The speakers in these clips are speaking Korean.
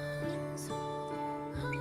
찬송하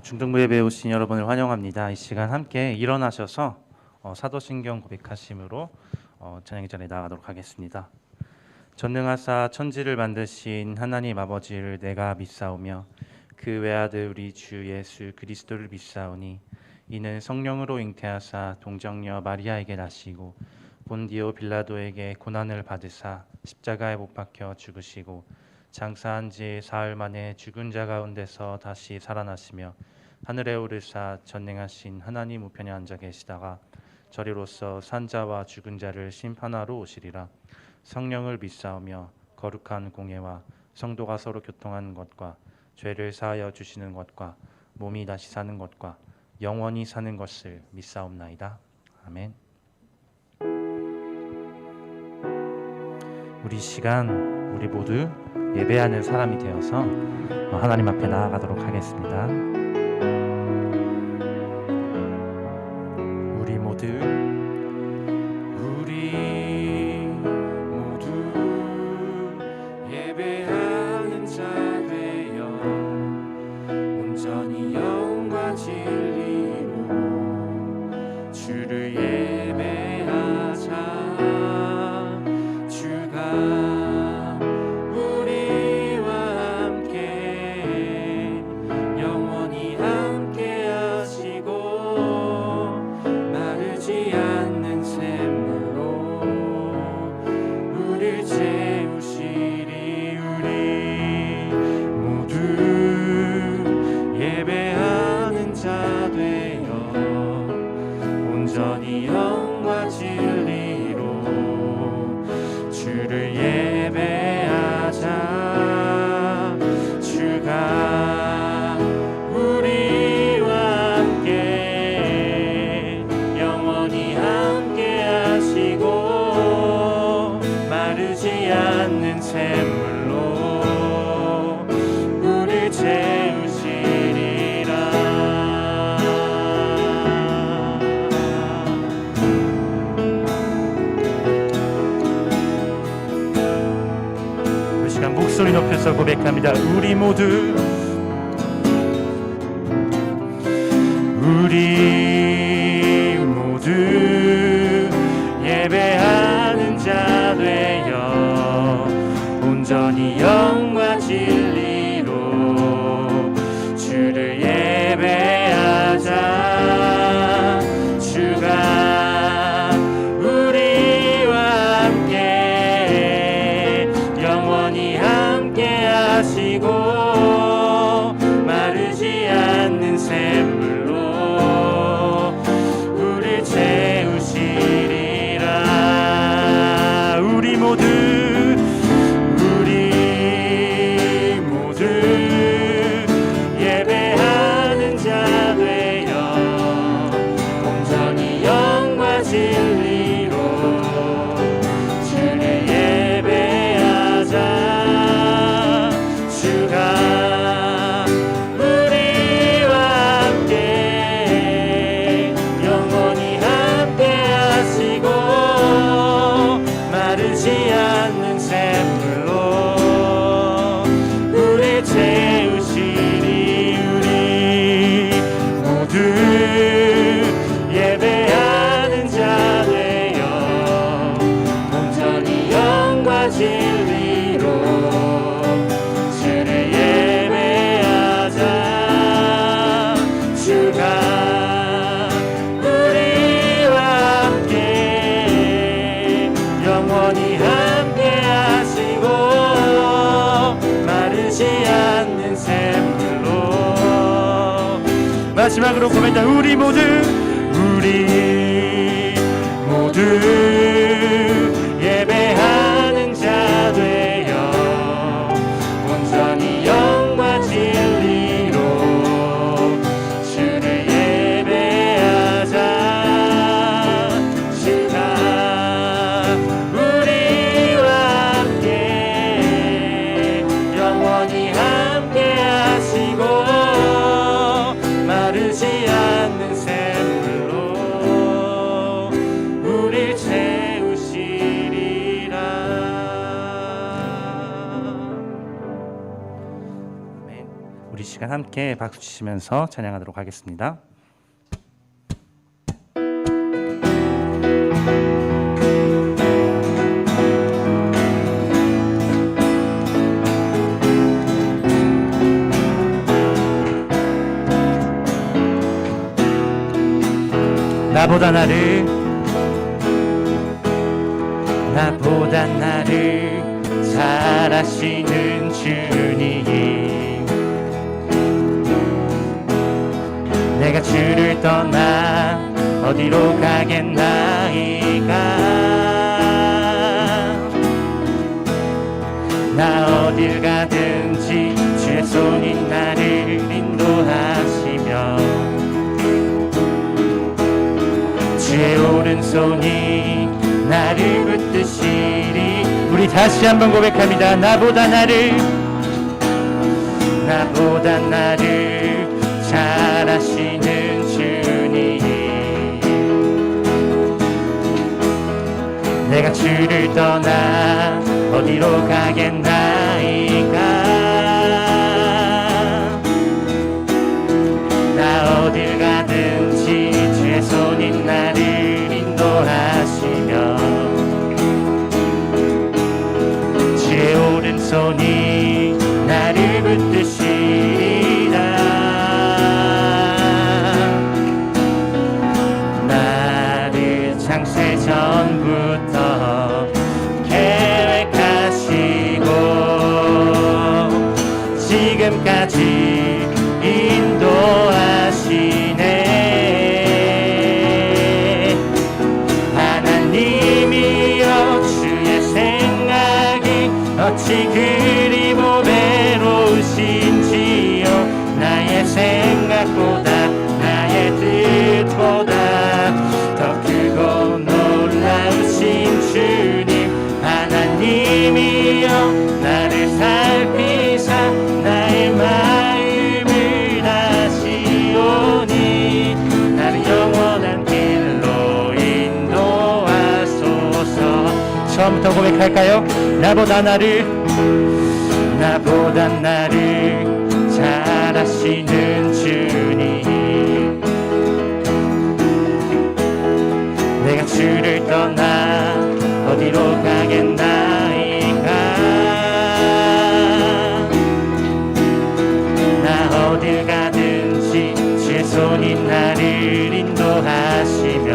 중등부 예배에 오신 여러분을 환영합니다. 이 시간 함께 일어나셔서 사도신경 고백하심으로 찬양 전에 나가도록 하겠습니다. 전능하사 천지를 만드신 하나님 아버지를 내가 믿사오며 그 외아들 우리 주 예수 그리스도를 믿사오니 이는 성령으로 잉태하사 동정녀 마리아에게 나시고 본디오 빌라도에게 고난을 받으사 십자가에 못 박혀 죽으시고 장사한 지 사흘 만에 죽은 자 가운데서 다시 살아나시며 하늘에 오르사 전능하신 하나님 우편에 앉아 계시다가 저리로서 산자와 죽은 자를 심판하러 오시리라. 성령을 믿사오며 거룩한 공예와 성도가 서로 교통하는 것과 죄를 사하여 주시는 것과 몸이 다시 사는 것과 영원히 사는 것을 믿사옵나이다. 아멘. 우리 시간 우리 모두 예배하는 사람이 되어서 하나님 앞에 나아가도록 하겠습니다. 우리 모두 예배하는 자 되어 온전히 영과 진리로 주를 예배하자. 주가 온전히 영과 진리로 주를 예배하자. 주가 우리와 함께 영원히 함께 하시고 마르지 않는 샘물로 우릴 채우시리라. 목소리 높여서 고백합니다. 우리 모두 예배하는 자 되어 온전히 영과 진리로 주를 예배하자. 주가 우리와 함께 영원히 함께 하시고 마르지 않는 샘물로 우릴 채우시리라. 우리 모두 예배하는 자 되어 온전히 영과 진리로 주를 예배하자. 주가 우리와 함께 영원히 함께 하시고 마르지 않는 샘물로 우릴 채우시리. 우리 모두 예배하는 자 되어 온전히 영과 진리로 주를 예배하자. 주가 우리와 함께 영원히 함께 하시고 마르지 않는 샘물로. 마지막으로 고백다. 우리 모두 예배하는 자 되어 온전히 영과 진리로 주를 예배하자. 주가 우리와 함께 영원히 함께 하시고 마르지 않는 샘물로 우릴 채 우리 시간 함께 박수 치시면서 찬양하도록 하겠습니다. 나보다 나를 잘 아시는 주님, 내가 주를 떠나 어디로 가겠나이까. 나 어딜 가든지 주의 손이 나를 인도하시며 주의 오른손이 나를 붙드시리. 우리 다시 한번 고백합니다. 나보다 나를 잘 아시는 주님, 내가 주를 떠나 어디로 가겠나이까. 나 어딜 가든지 주의 손이 나를 인도하시며 주의 오른손이 나를 붙드시리라. 나를 창세 전부터 계획하시고 지금까지 인도하시네. 하나님이여 주의 생각이 어찌 그리 보배로우신지요. 나의 생각보다 나의 뜻보다 더 크고 놀라우신 주님, 하나님이여 나를 살피사 나의 마음을 다시오니 나를 영원한 길로 인도하소서. 처음부터 고백할까요? 나보다 나를 잘 아시는 주님, 내가 주를 떠나 어디로 가겠나이까. 나 어딜 가든지 주의 손이 나를 인도하시며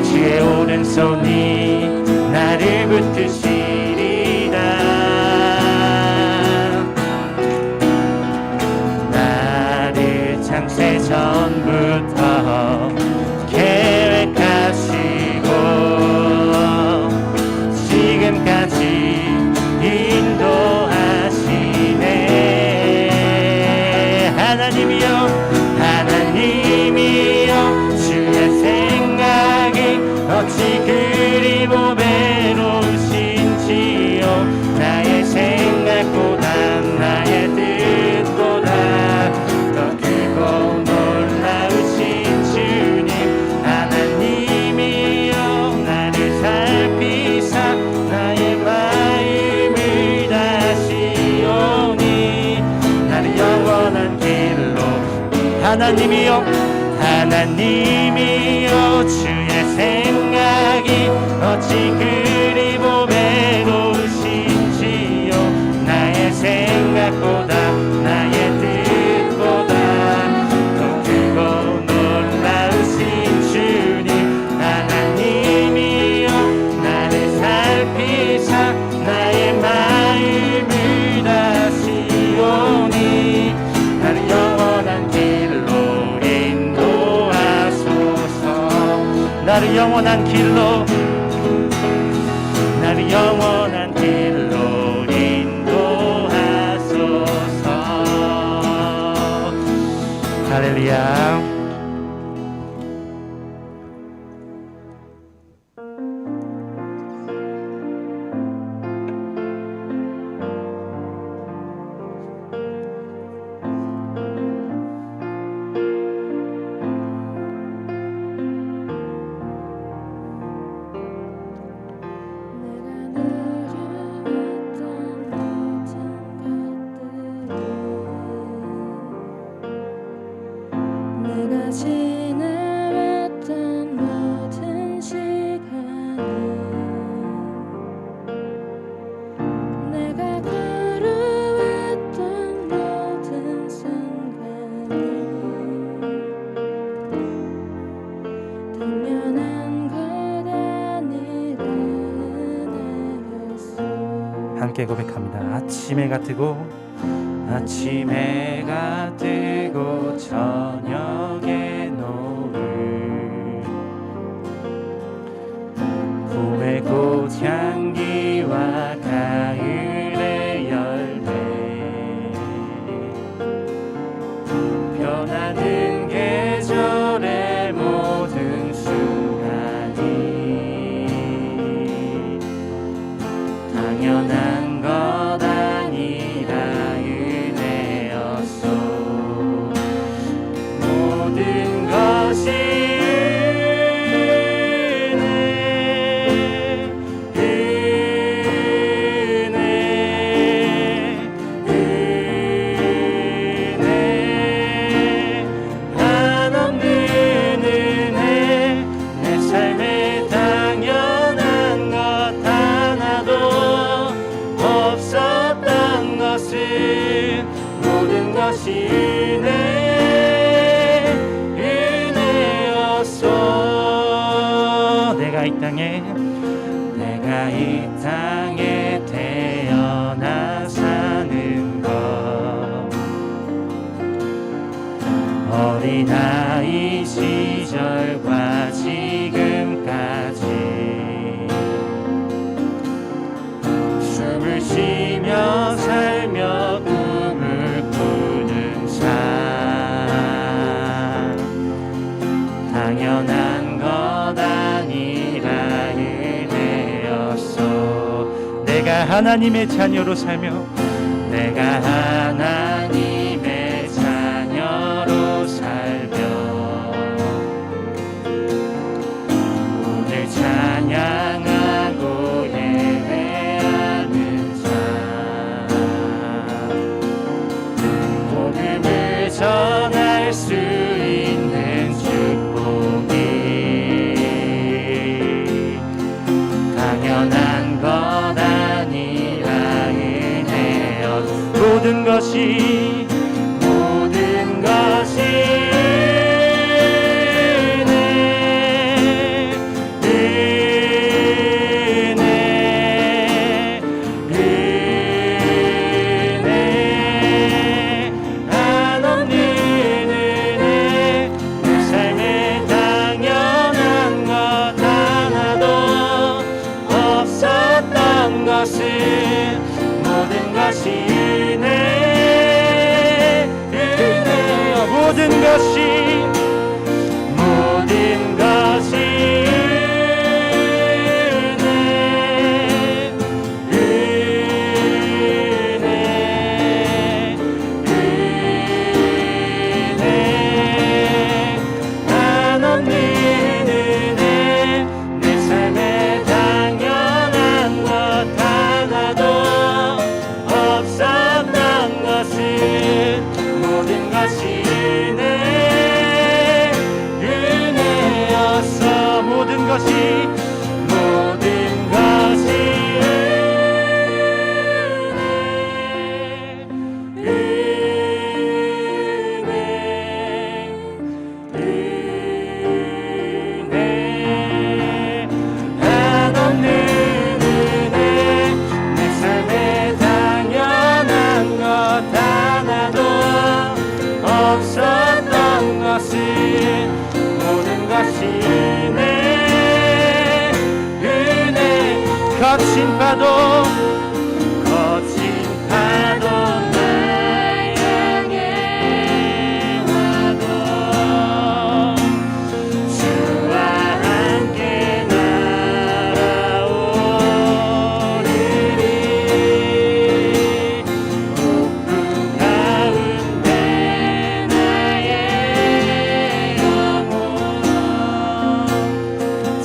주의 오른손이 나를 붙드시리라. 나를 창세 전부터 계획하시고 지금까지 인도하시네. 하나님이여 주의 생각이 어찌 그리 보배로우신지요. 나의 생각보다 나의 뜻보다 더 크고 놀라우신 주님, 하나님이여 나를 살피사 나의 마음을 다시오니 나를 영원한 길로. 하나님이여 주의 생각이 어찌 그리 보배로우신지요. 나의 생각보다 나의 뜻보다 더 크고 놀라우신 주님, 하나님이여 나를 살피사 나의 마음을 다시오니 나를 영원한 길로 인도하소서. 나를 영원한 길로 인도하소서. 할렐루야. 함께 고백합니다. 아침 해가 뜨고 아침 해가 뜨고 저녁에 노을 봄의 꽃향기와 가을의 열매 변하는 계절의 모든 순간이 당연한 것 아니라 은혜였소. 모든 것이 은혜 한없는 은혜 내 삶에 당연한 것 하나도 없었던 것은 모든 것이 은혜였소. 내가 이 땅에 태어나 사는 것 어린아이 시절과 지금까지 숨을 쉬며 살며 꿈을 꾸는 삶 당연한 것 아니라 은혜였소. 내가 하나님의 자녀로 살며 내가 하나님의 자녀로 살며 오늘 찬양하고 예배하는 삶 복음을 전할 수 있는 축복이 당연한 것 아니라 은혜였소. 모든 것이 은혜 한없는 은혜 내 삶에 당연한 것 하나도 없었던 것은 모든 것이 모든 것이 은혜 한없는 은혜 내 삶에 당연한 것 하나도 없었던 것은 모든 것이 은혜였어. 모든 것이 은혜 한없는 은혜 내 삶에 당연한 것 하나도 없었던 것은 모든 것이 은혜 거친 파도 날 향해 와도 주와 함께 날아오르리 폭풍 가운데 나의 영혼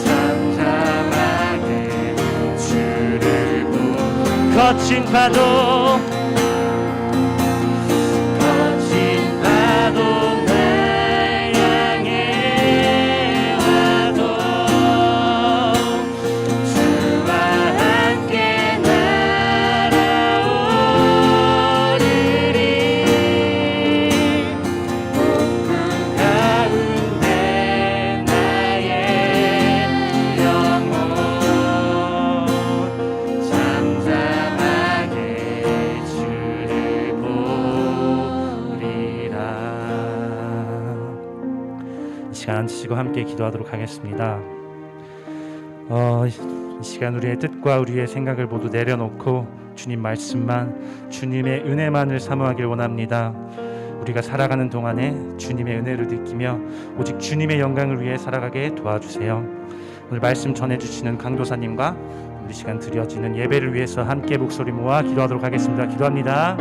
잠잠하게 주를 거친 파도 날 향해 와도 주와 함께 날아오르리 폭풍 가운데 나의 영혼 잠잠하게 마치고 함께 기도하도록 하겠습니다. 이 시간 우리의 뜻과 우리의 생각을 모두 내려놓고 주님 말씀만, 주님의 은혜만을 사모하길 원합니다. 우리가 살아가는 동안에 주님의 은혜를 느끼며 오직 주님의 영광을 위해 살아가게 도와주세요. 오늘 말씀 전해주시는 강도사님과 우리 시간 드려지는 예배를 위해서 함께 목소리 모아 기도하도록 하겠습니다. 기도합니다.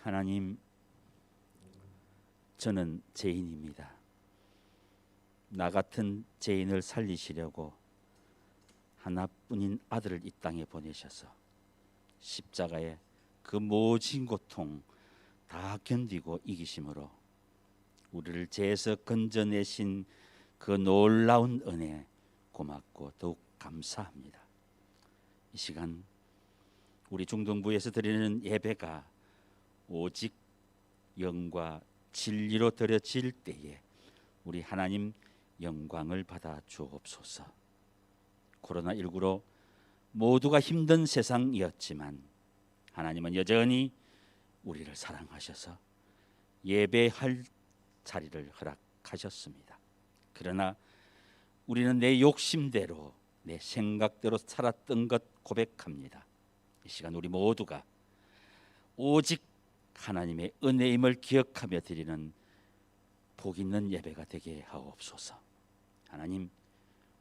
하나님, 저는 죄인입니다. 나 같은 죄인을 살리시려고 하나뿐인 아들을 이 땅에 보내셔서 십자가에 그 모진 고통 다 견디고 이기심으로 우리를 죄에서 건져내신 그 놀라운 은혜 고맙고 더욱 감사합니다. 이 시간 우리 중동부에서 드리는 예배가 오직 영과 진리로 드려질 때에 우리 하나님 영광을 받아 주옵소서. 코로나19로 모두가 힘든 세상이었지만 하나님은 여전히 우리를 사랑하셔서 예배할 자리를 허락하셨습니다. 그러나 우리는 내 욕심대로, 내 생각대로 살았던 것 고백합니다. 이 시간 우리 모두가 오직 하나님의 은혜임을 기억하며 드리는 복 있는 예배가 되게 하옵소서. 하나님,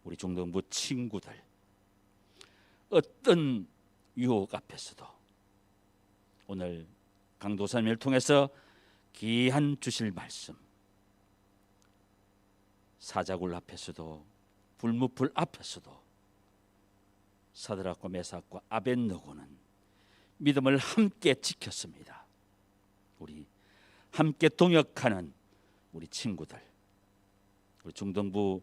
우리 중동부 친구들 어떤 유혹 앞에서도 오늘 강도사님을 통해서 귀한 주실 말씀, 사자굴 앞에서도 불무불 앞에서도 사드락과 메삭과 아벳느고는 믿음을 함께 지켰습니다. 우리 함께 동역하는 우리 친구들, 우리 중동부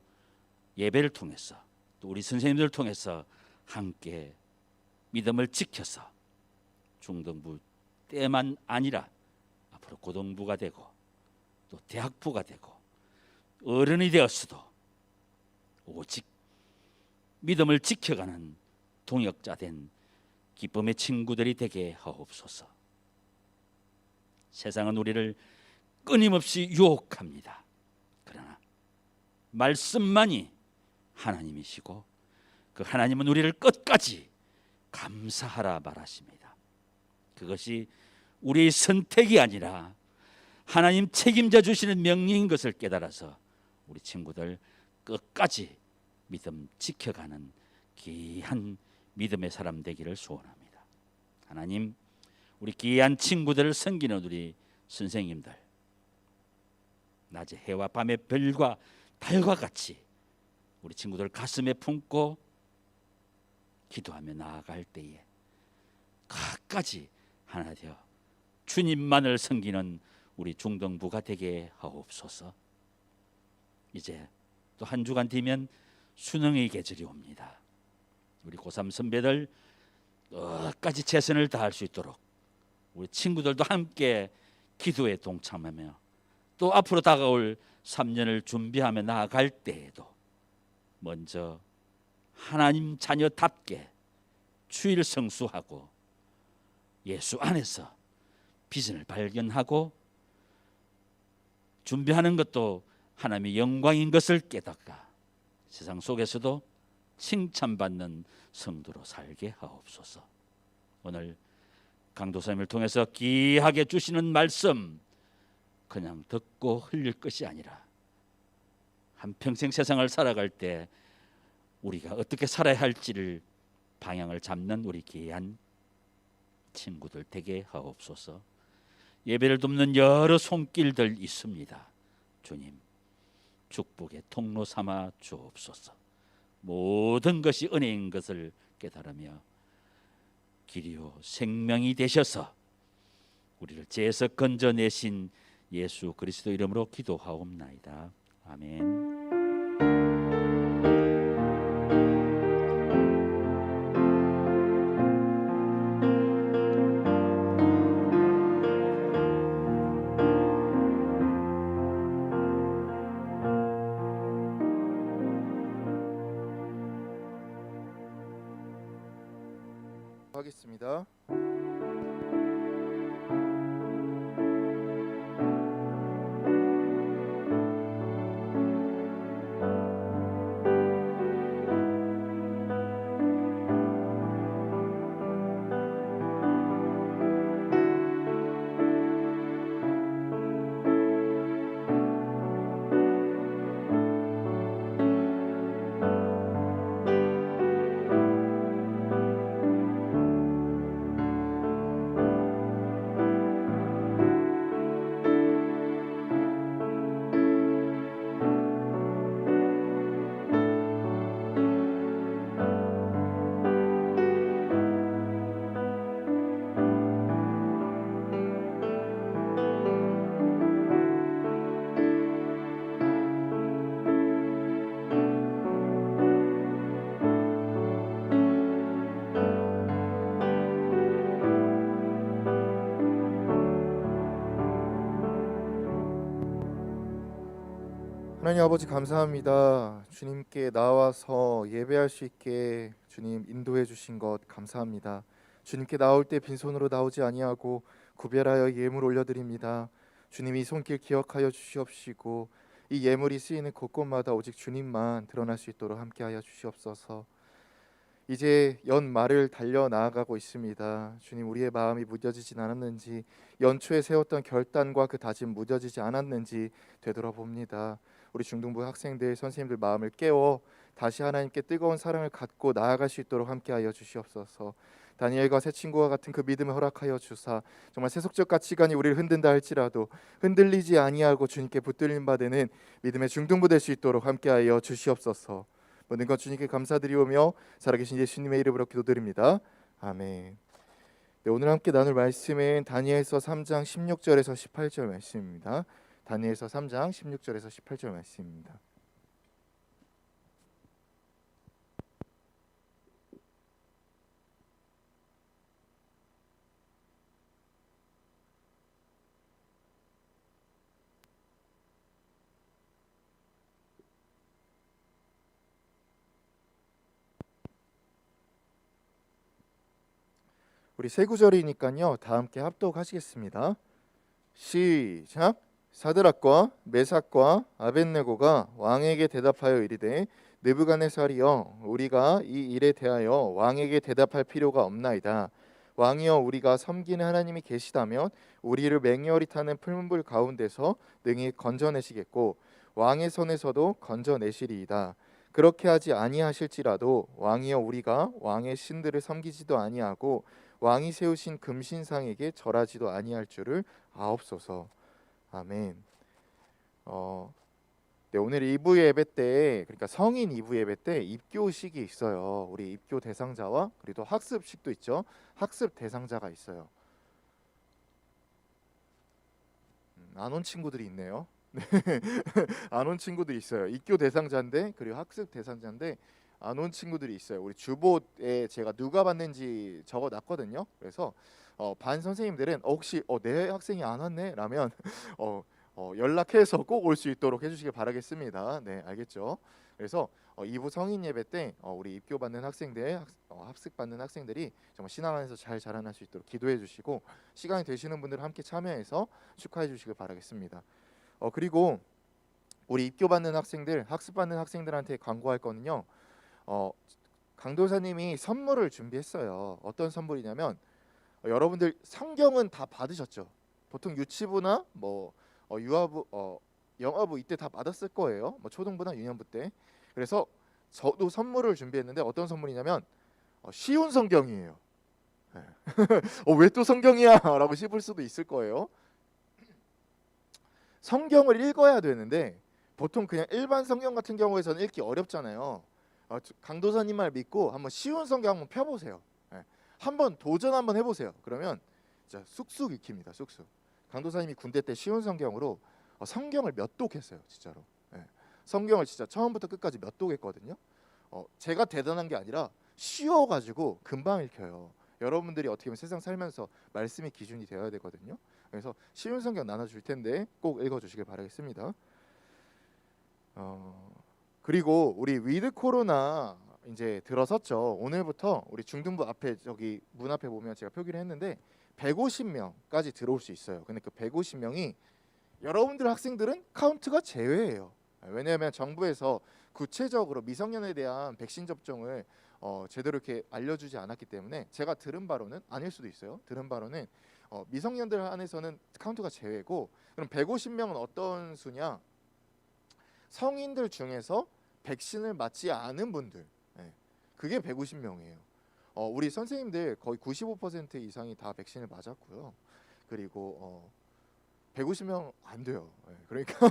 예배를 통해서 또 우리 선생님들을 통해서 함께 믿음을 지켜서 중동부 때만 아니라 앞으로 고등부가 되고 또 대학부가 되고 어른이 되었어도 오직 믿음을 지켜가는 동역자 된 기쁨의 친구들이 되게 하옵소서. 세상은 우리를 끊임없이 유혹합니다. 그러나 말씀만이 하나님이시고 그 하나님은 우리를 끝까지 감사하라 말하십니다. 그것이 우리의 선택이 아니라 하나님 책임져 주시는 명령인 것을 깨달아서 우리 친구들 끝까지 믿음 지켜가는 귀한 믿음의 사람 되기를 소원합니다. 하나님, 우리 귀한 친구들을 섬기는 우리 선생님들, 낮에 해와 밤의 별과 달과 같이 우리 친구들 가슴에 품고 기도하며 나아갈 때에 끝까지 하나 되어 주님만을 섬기는 우리 중동부가 되게 하옵소서. 이제 또 한 주간 뒤면 수능의 계절이 옵니다. 우리 고3 선배들 끝까지 최선을 다할 수 있도록 우리 친구들도 함께 기도에 동참하며 또 앞으로 다가올 3년을 준비하며 나아갈 때에도 먼저 하나님 자녀답게 주의를 성수하고 예수 안에서 비전을 발견하고 준비하는 것도 하나님의 영광인 것을 깨닫가 세상 속에서도 칭찬받는 성도로 살게 하옵소서. 오늘 강도사님을 통해서 귀하게 주시는 말씀 그냥 듣고 흘릴 것이 아니라 한평생 세상을 살아갈 때 우리가 어떻게 살아야 할지를 방향을 잡는 우리 귀한 친구들 되게 하옵소서. 예배를 돕는 여러 손길들 있습니다. 주님, 축복의 통로 삼아 주옵소서. 모든 것이 은혜인 것을 깨달으며 길이요 생명이 되셔서 우리를 죄에서 건져내신 예수 그리스도 이름으로 기도하옵나이다. 아멘. 하겠습니다. 하나님 아버지 감사합니다. 주님께 나와서 예배할 수 있게 주님 인도해 주신 것 감사합니다. 주님께 나올 때 빈손으로 나오지 아니하고 구별하여 예물 올려드립니다. 주님 이 손길 기억하여 주시옵시고 이 예물이 쓰이는 곳곳마다 오직 주님만 드러날 수 있도록 함께하여 주시옵소서. 이제 연말을 달려 나아가고 있습니다. 주님 우리의 마음이 무뎌지진 않았는지 연초에 세웠던 결단과 그 다짐 무뎌지지 않았는지 되돌아봅니다. 우리 중등부 학생들 선생님들 마음을 깨워 다시 하나님께 뜨거운 사랑을 갖고 나아갈 수 있도록 함께하여 주시옵소서. 다니엘과 새 친구와 같은 그 믿음을 허락하여 주사 정말 세속적 가치관이 우리를 흔든다 할지라도 흔들리지 아니하고 주님께 붙들림 받는 믿음의 중등부 될 수 있도록 함께하여 주시옵소서. 모든 것 주님께 감사드리오며 살아계신 예수님의 이름으로 기도드립니다. 아멘. 네, 오늘 함께 나눌 말씀은 다니엘서 3장 16절에서 18절 말씀입니다. 다니엘서 3장 16절에서 18절 말씀입니다. 우리 세 구절이니까요. 다 함께 합독하시겠습니다. 시작. 사드락과 메삭과 아벳네고가 왕에게 대답하여 이르되 느부갓네살이여 우리가 이 일에 대하여 왕에게 대답할 필요가 없나이다. 왕이여 우리가 섬기는 하나님이 계시다면 우리를 맹렬히 타는 풀문불 가운데서 능히 건져내시겠고 왕의 손에서도 건져내시리이다. 그렇게 하지 아니하실지라도 왕이여 우리가 왕의 신들을 섬기지도 아니하고 왕이 세우신 금신상에게 절하지도 아니할 줄을 아옵소서. 아멘. 네, 오늘 2부 예배 때 그러니까 성인 2부 예배 때 입교식이 있어요. 우리 입교 대상자와 그리고 학습식도 있죠. 학습 대상자가 있어요. 안 온 친구들이 있네요. 네. 안 온 친구들이 있어요. 입교 대상자인데 그리고 학습 대상자인데 안 온 친구들이 있어요. 우리 주보에 제가 누가 받는지 적어놨거든요. 그래서 반 선생님들은 혹시 내 학생이 안 왔네? 라면 연락해서 꼭 올 수 있도록 해주시길 바라겠습니다. 네, 알겠죠? 그래서 2부 성인 예배 때 우리 입교받는 학생들, 학습받는 학생들이 정말 신앙 안에서 잘 자라날 수 있도록 기도해 주시고 시간이 되시는 분들 함께 참여해서 축하해 주시길 바라겠습니다. 그리고 우리 입교받는 학생들, 학습받는 학생들한테 광고할 거는요. 강도사님이 선물을 준비했어요. 어떤 선물이냐면 여러분들 성경은 다 받으셨죠? 보통 유치부나 유아부, 영아부 이때 다 받았을 거예요. 초등부나 유년부 때. 그래서 저도 선물을 준비했는데 어떤 선물이냐면 쉬운 성경이에요. 왜 또 성경이야? 라고 싶을 수도 있을 거예요. 성경을 읽어야 되는데 보통 그냥 일반 성경 같은 경우에서는 읽기 어렵잖아요. 강도사님 말 믿고 한번 쉬운 성경 한번 펴보세요. 한번 도전 한번 해보세요. 그러면 진짜 쑥쑥 익힙니다. 쑥쑥. 강도사님이 군대 때 쉬운 성경으로 성경을 몇 독 했어요. 진짜로. 성경을 진짜 처음부터 끝까지 몇 독 했거든요. 제가 대단한 게 아니라 쉬워가지고 금방 읽혀요. 여러분들이 어떻게 보면 세상 살면서 말씀의 기준이 되어야 되거든요. 그래서 쉬운 성경 나눠줄 텐데 꼭 읽어주시길 바라겠습니다. 그리고 우리 위드 코로나 이제 들어섰죠. 오늘부터 우리 중등부 앞에 저기 문 앞에 보면 제가 표기를 했는데 150명까지 들어올 수 있어요. 근데 그 150명이 여러분들 학생들은 카운트가 제외예요. 왜냐하면 정부에서 구체적으로 미성년에 대한 백신 접종을 제대로 이렇게 알려주지 않았기 때문에 제가 들은 바로는 아닐 수도 있어요. 들은 바로는 미성년들 안에서는 카운트가 제외고 그럼 150명은 어떤 수냐? 성인들 중에서 백신을 맞지 않은 분들 그게 150명이에요. 우리 선생님들 거의 95% 이상이 다 백신을 맞았고요. 그리고 150명 안 돼요. 그러니까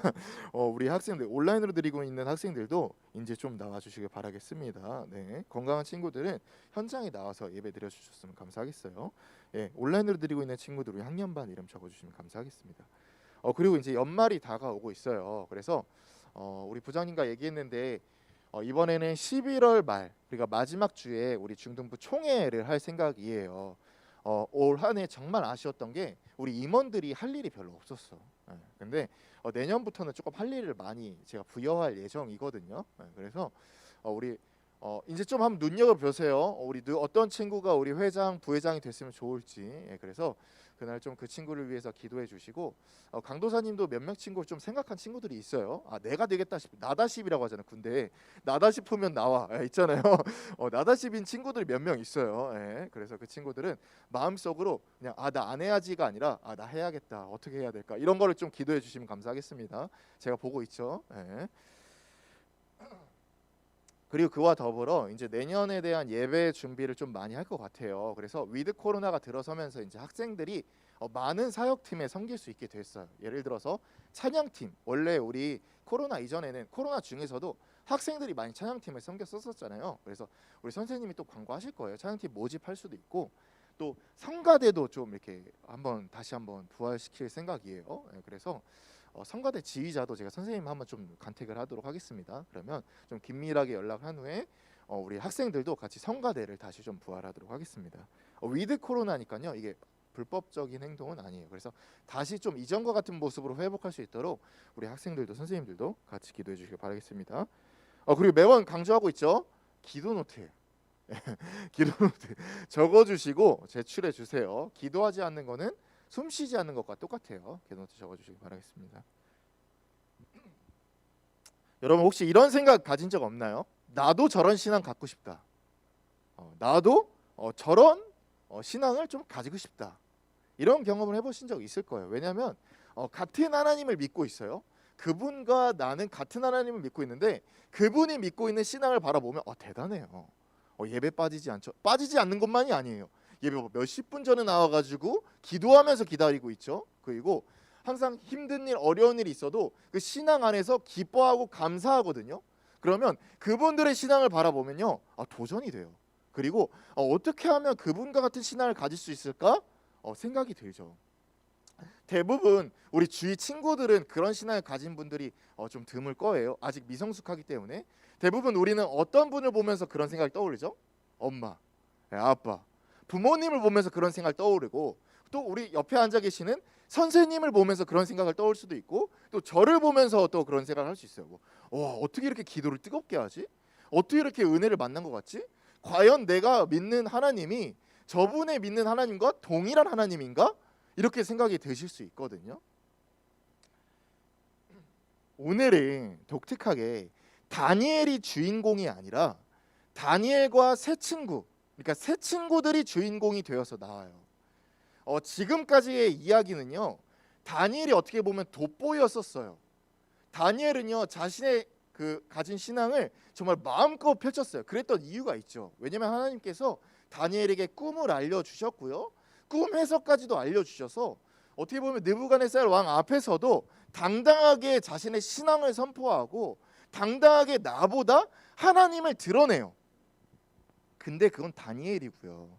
우리 학생들 온라인으로 드리고 있는 학생들도 이제 좀 나와주시길 바라겠습니다. 네, 건강한 친구들은 현장에 나와서 예배 드려주셨으면 감사하겠어요. 온라인으로 드리고 있는 친구들 우리 학년반 이름 적어주시면 감사하겠습니다. 그리고 이제 연말이 다가오고 있어요. 그래서 우리 부장님과 얘기했는데 이번에는 11월 말 그러니까 마지막 주에 우리 중등부 총회를 할 생각이에요. 올 한 해 정말 아쉬웠던 게 우리 임원들이 할 일이 별로 없었어. 근데 내년부터는 조금 할 일을 많이 제가 부여할 예정이거든요. 그래서 우리 이제 좀 한번 눈여겨 보세요. 우리 어떤 친구가 우리 회장, 부회장이 됐으면 좋을지. 그래서 그날 좀 그 친구를 위해서 기도해 주시고 강도사님도 몇몇 친구 좀 생각한 친구들이 있어요. 내가 되겠다 싶 나다십이라고 하잖아요. 군대에 나다 싶으면 나와 있잖아요. 나다십인 친구들이 몇 명 있어요. 그래서 그 친구들은 마음속으로 그냥 나 안 해야지가 아니라 나 해야겠다. 어떻게 해야 될까? 이런 거를 좀 기도해 주시면 감사하겠습니다. 제가 보고 있죠. 그리고 그와 더불어 이제 내년에 대한 예배 준비를 좀 많이 할 것 같아요. 그래서 위드 코로나가 들어서면서 이제 학생들이 많은 사역팀에 섬길 수 있게 됐어요. 예를 들어서 찬양팀 원래 우리 코로나 이전에는 코로나 중에서도 학생들이 많이 찬양팀을 섬겼었잖아요. 그래서 우리 선생님이 또 광고하실 거예요. 찬양팀 모집할 수도 있고 또 성가대도 좀 이렇게 다시 한번 부활시킬 생각이에요. 그래서 성가대 지휘자도 제가 선생님 한번 좀 간택을 하도록 하겠습니다. 그러면 좀 긴밀하게 연락한 후에 우리 학생들도 같이 성가대를 다시 좀 부활하도록 하겠습니다. 위드 코로나니까요. 이게 불법적인 행동은 아니에요. 그래서 다시 좀 이전과 같은 모습으로 회복할 수 있도록 우리 학생들도 선생님들도 같이 기도해 주시길 바라겠습니다. 그리고 매번 강조하고 있죠. 기도 노트. 기도 노트 적어주시고 제출해 주세요. 기도하지 않는 거는 숨 쉬지 않는 것과 똑같아요. 기도 노트 적어주시기 바라겠습니다. 여러분 혹시 이런 생각 가진 적 없나요? 나도 저런 신앙 갖고 싶다. 나도 저런 신앙을 좀 가지고 싶다. 이런 경험을 해보신 적 있을 거예요. 왜냐하면 같은 하나님을 믿고 있어요. 그분과 나는 같은 하나님을 믿고 있는데 그분이 믿고 있는 신앙을 바라보면 대단해요. 예배 빠지지 않죠. 빠지지 않는 것만이 아니에요. 예배 몇십 분 전에 나와가지고 기도하면서 기다리고 있죠. 그리고 항상 힘든 일, 어려운 일이 있어도 그 신앙 안에서 기뻐하고 감사하거든요. 그러면 그분들의 신앙을 바라보면요, 도전이 돼요. 그리고 어떻게 하면 그분과 같은 신앙을 가질 수 있을까? 생각이 들죠. 대부분 우리 주위 친구들은 그런 신앙을 가진 분들이 좀 드물 거예요. 아직 미성숙하기 때문에. 대부분 우리는 어떤 분을 보면서 그런 생각을 떠올리죠? 엄마, 아빠, 부모님을 보면서 그런 생각을 떠오르고 또 우리 옆에 앉아 계시는 선생님을 보면서 그런 생각을 떠올 수도 있고 또 저를 보면서 또 그런 생각을 할 수 있어요. 어떻게 이렇게 기도를 뜨겁게 하지? 어떻게 이렇게 은혜를 만난 것 같지? 과연 내가 믿는 하나님이 저분의 믿는 하나님과 동일한 하나님인가? 이렇게 생각이 드실 수 있거든요. 오늘은 독특하게 다니엘이 주인공이 아니라 다니엘과 세 친구, 그러니까 세 친구들이 주인공이 되어서 나와요. 지금까지의 이야기는요, 다니엘이 어떻게 보면 돋보였었어요. 다니엘은요, 자신의 그 가진 신앙을 정말 마음껏 펼쳤어요. 그랬던 이유가 있죠. 왜냐하면 하나님께서 다니엘에게 꿈을 알려주셨고요. 꿈 해석까지도 알려주셔서 어떻게 보면 느부갓네살 왕 앞에서도 당당하게 자신의 신앙을 선포하고 당당하게 나보다 하나님을 드러내요. 근데 그건 다니엘이고요.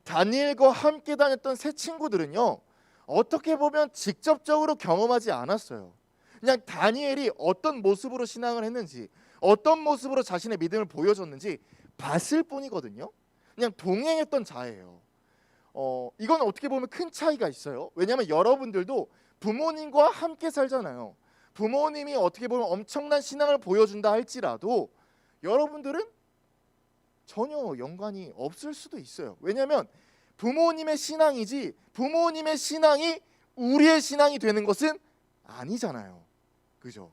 다니엘과 함께 다녔던 세 친구들은요, 어떻게 보면 직접적으로 경험하지 않았어요. 그냥 다니엘이 어떤 모습으로 신앙을 했는지, 어떤 모습으로 자신의 믿음을 보여줬는지 봤을 뿐이거든요. 그냥 동행했던 자예요. 이건 어떻게 보면 큰 차이가 있어요. 왜냐하면 여러분들도 부모님과 함께 살잖아요. 부모님이 어떻게 보면 엄청난 신앙을 보여준다 할지라도 여러분들은 전혀 연관이 없을 수도 있어요. 왜냐하면 부모님의 신앙이지 부모님의 신앙이 우리의 신앙이 되는 것은 아니잖아요. 그죠?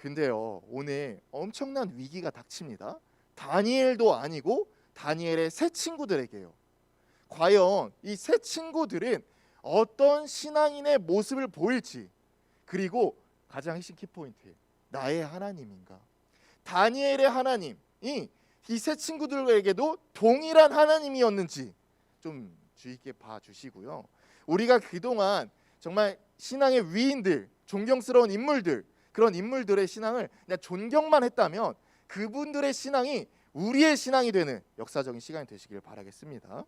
근데요, 오늘 엄청난 위기가 닥칩니다. 다니엘도 아니고 다니엘의 세 친구들에게요. 과연 이 세 친구들은 어떤 신앙인의 모습을 보일지, 그리고 가장 핵심 키포인트, 나의 하나님인가? 다니엘의 하나님이 이 세 친구들에게도 동일한 하나님이었는지 좀 주의 깊게 봐주시고요. 우리가 그동안 정말 신앙의 위인들, 존경스러운 인물들, 그런 인물들의 신앙을 그냥 존경만 했다면 그분들의 신앙이 우리의 신앙이 되는 역사적인 시간이 되시길 바라겠습니다.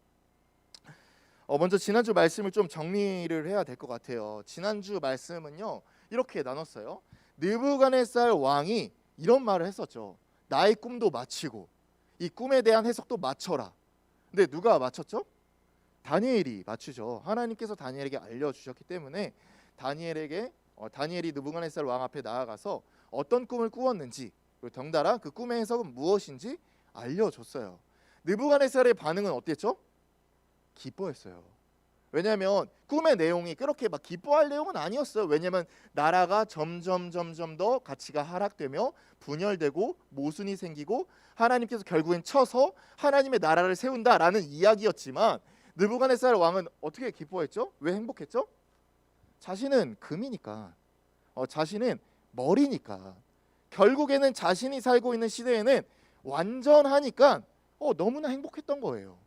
먼저 지난주 말씀을 좀 정리를 해야 될 것 같아요. 지난주 말씀은요, 이렇게 나눴어요. 느부갓네살 왕이 이런 말을 했었죠. 나의 꿈도 맞히고 이 꿈에 대한 해석도 맞춰라. 근데 누가 맞췄죠? 다니엘이 맞추죠. 하나님께서 다니엘에게 알려주셨기 때문에 다니엘이 느부갓네살 왕 앞에 나아가서 어떤 꿈을 꾸었는지, 그리고 덩달아 그 꿈의 해석은 무엇인지 알려줬어요. 느부갓네살의 반응은 어땠죠? 기뻐했어요. 왜냐하면 꿈의 내용이 그렇게 막 기뻐할 내용은 아니었어요. 왜냐하면 나라가 점점 더 가치가 하락되며 분열되고 모순이 생기고 하나님께서 결국엔 쳐서 하나님의 나라를 세운다라는 이야기였지만, 느부갓네살 왕은 어떻게 기뻐했죠? 왜 행복했죠? 자신은 금이니까, 자신은 머리니까, 결국에는 자신이 살고 있는 시대에는 완전하니까 너무나 행복했던 거예요.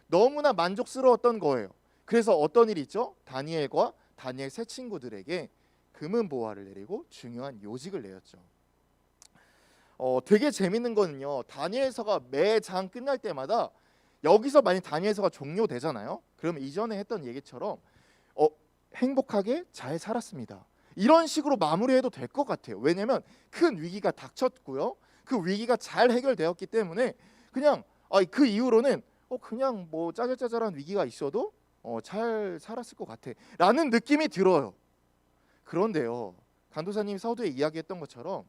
너무나 만족스러웠던 거예요. 그래서 어떤 일이 있죠? 다니엘과 다니엘 세 친구들에게 금은 보화를 내리고 중요한 요직을 내렸죠. 되게 재밌는 거는요, 다니엘서가 매 장 끝날 때마다 여기서 만약 다니엘서가 종료되잖아요. 그러면 이전에 했던 얘기처럼 행복하게 잘 살았습니다, 이런 식으로 마무리해도 될 것 같아요. 왜냐하면 큰 위기가 닥쳤고요, 그 위기가 잘 해결되었기 때문에 그냥 그 이후로는 그냥 뭐 짜잘짜잘한 위기가 있어도 잘 살았을 것 같아 라는 느낌이 들어요. 그런데요, 간도사님 서두에 이야기했던 것처럼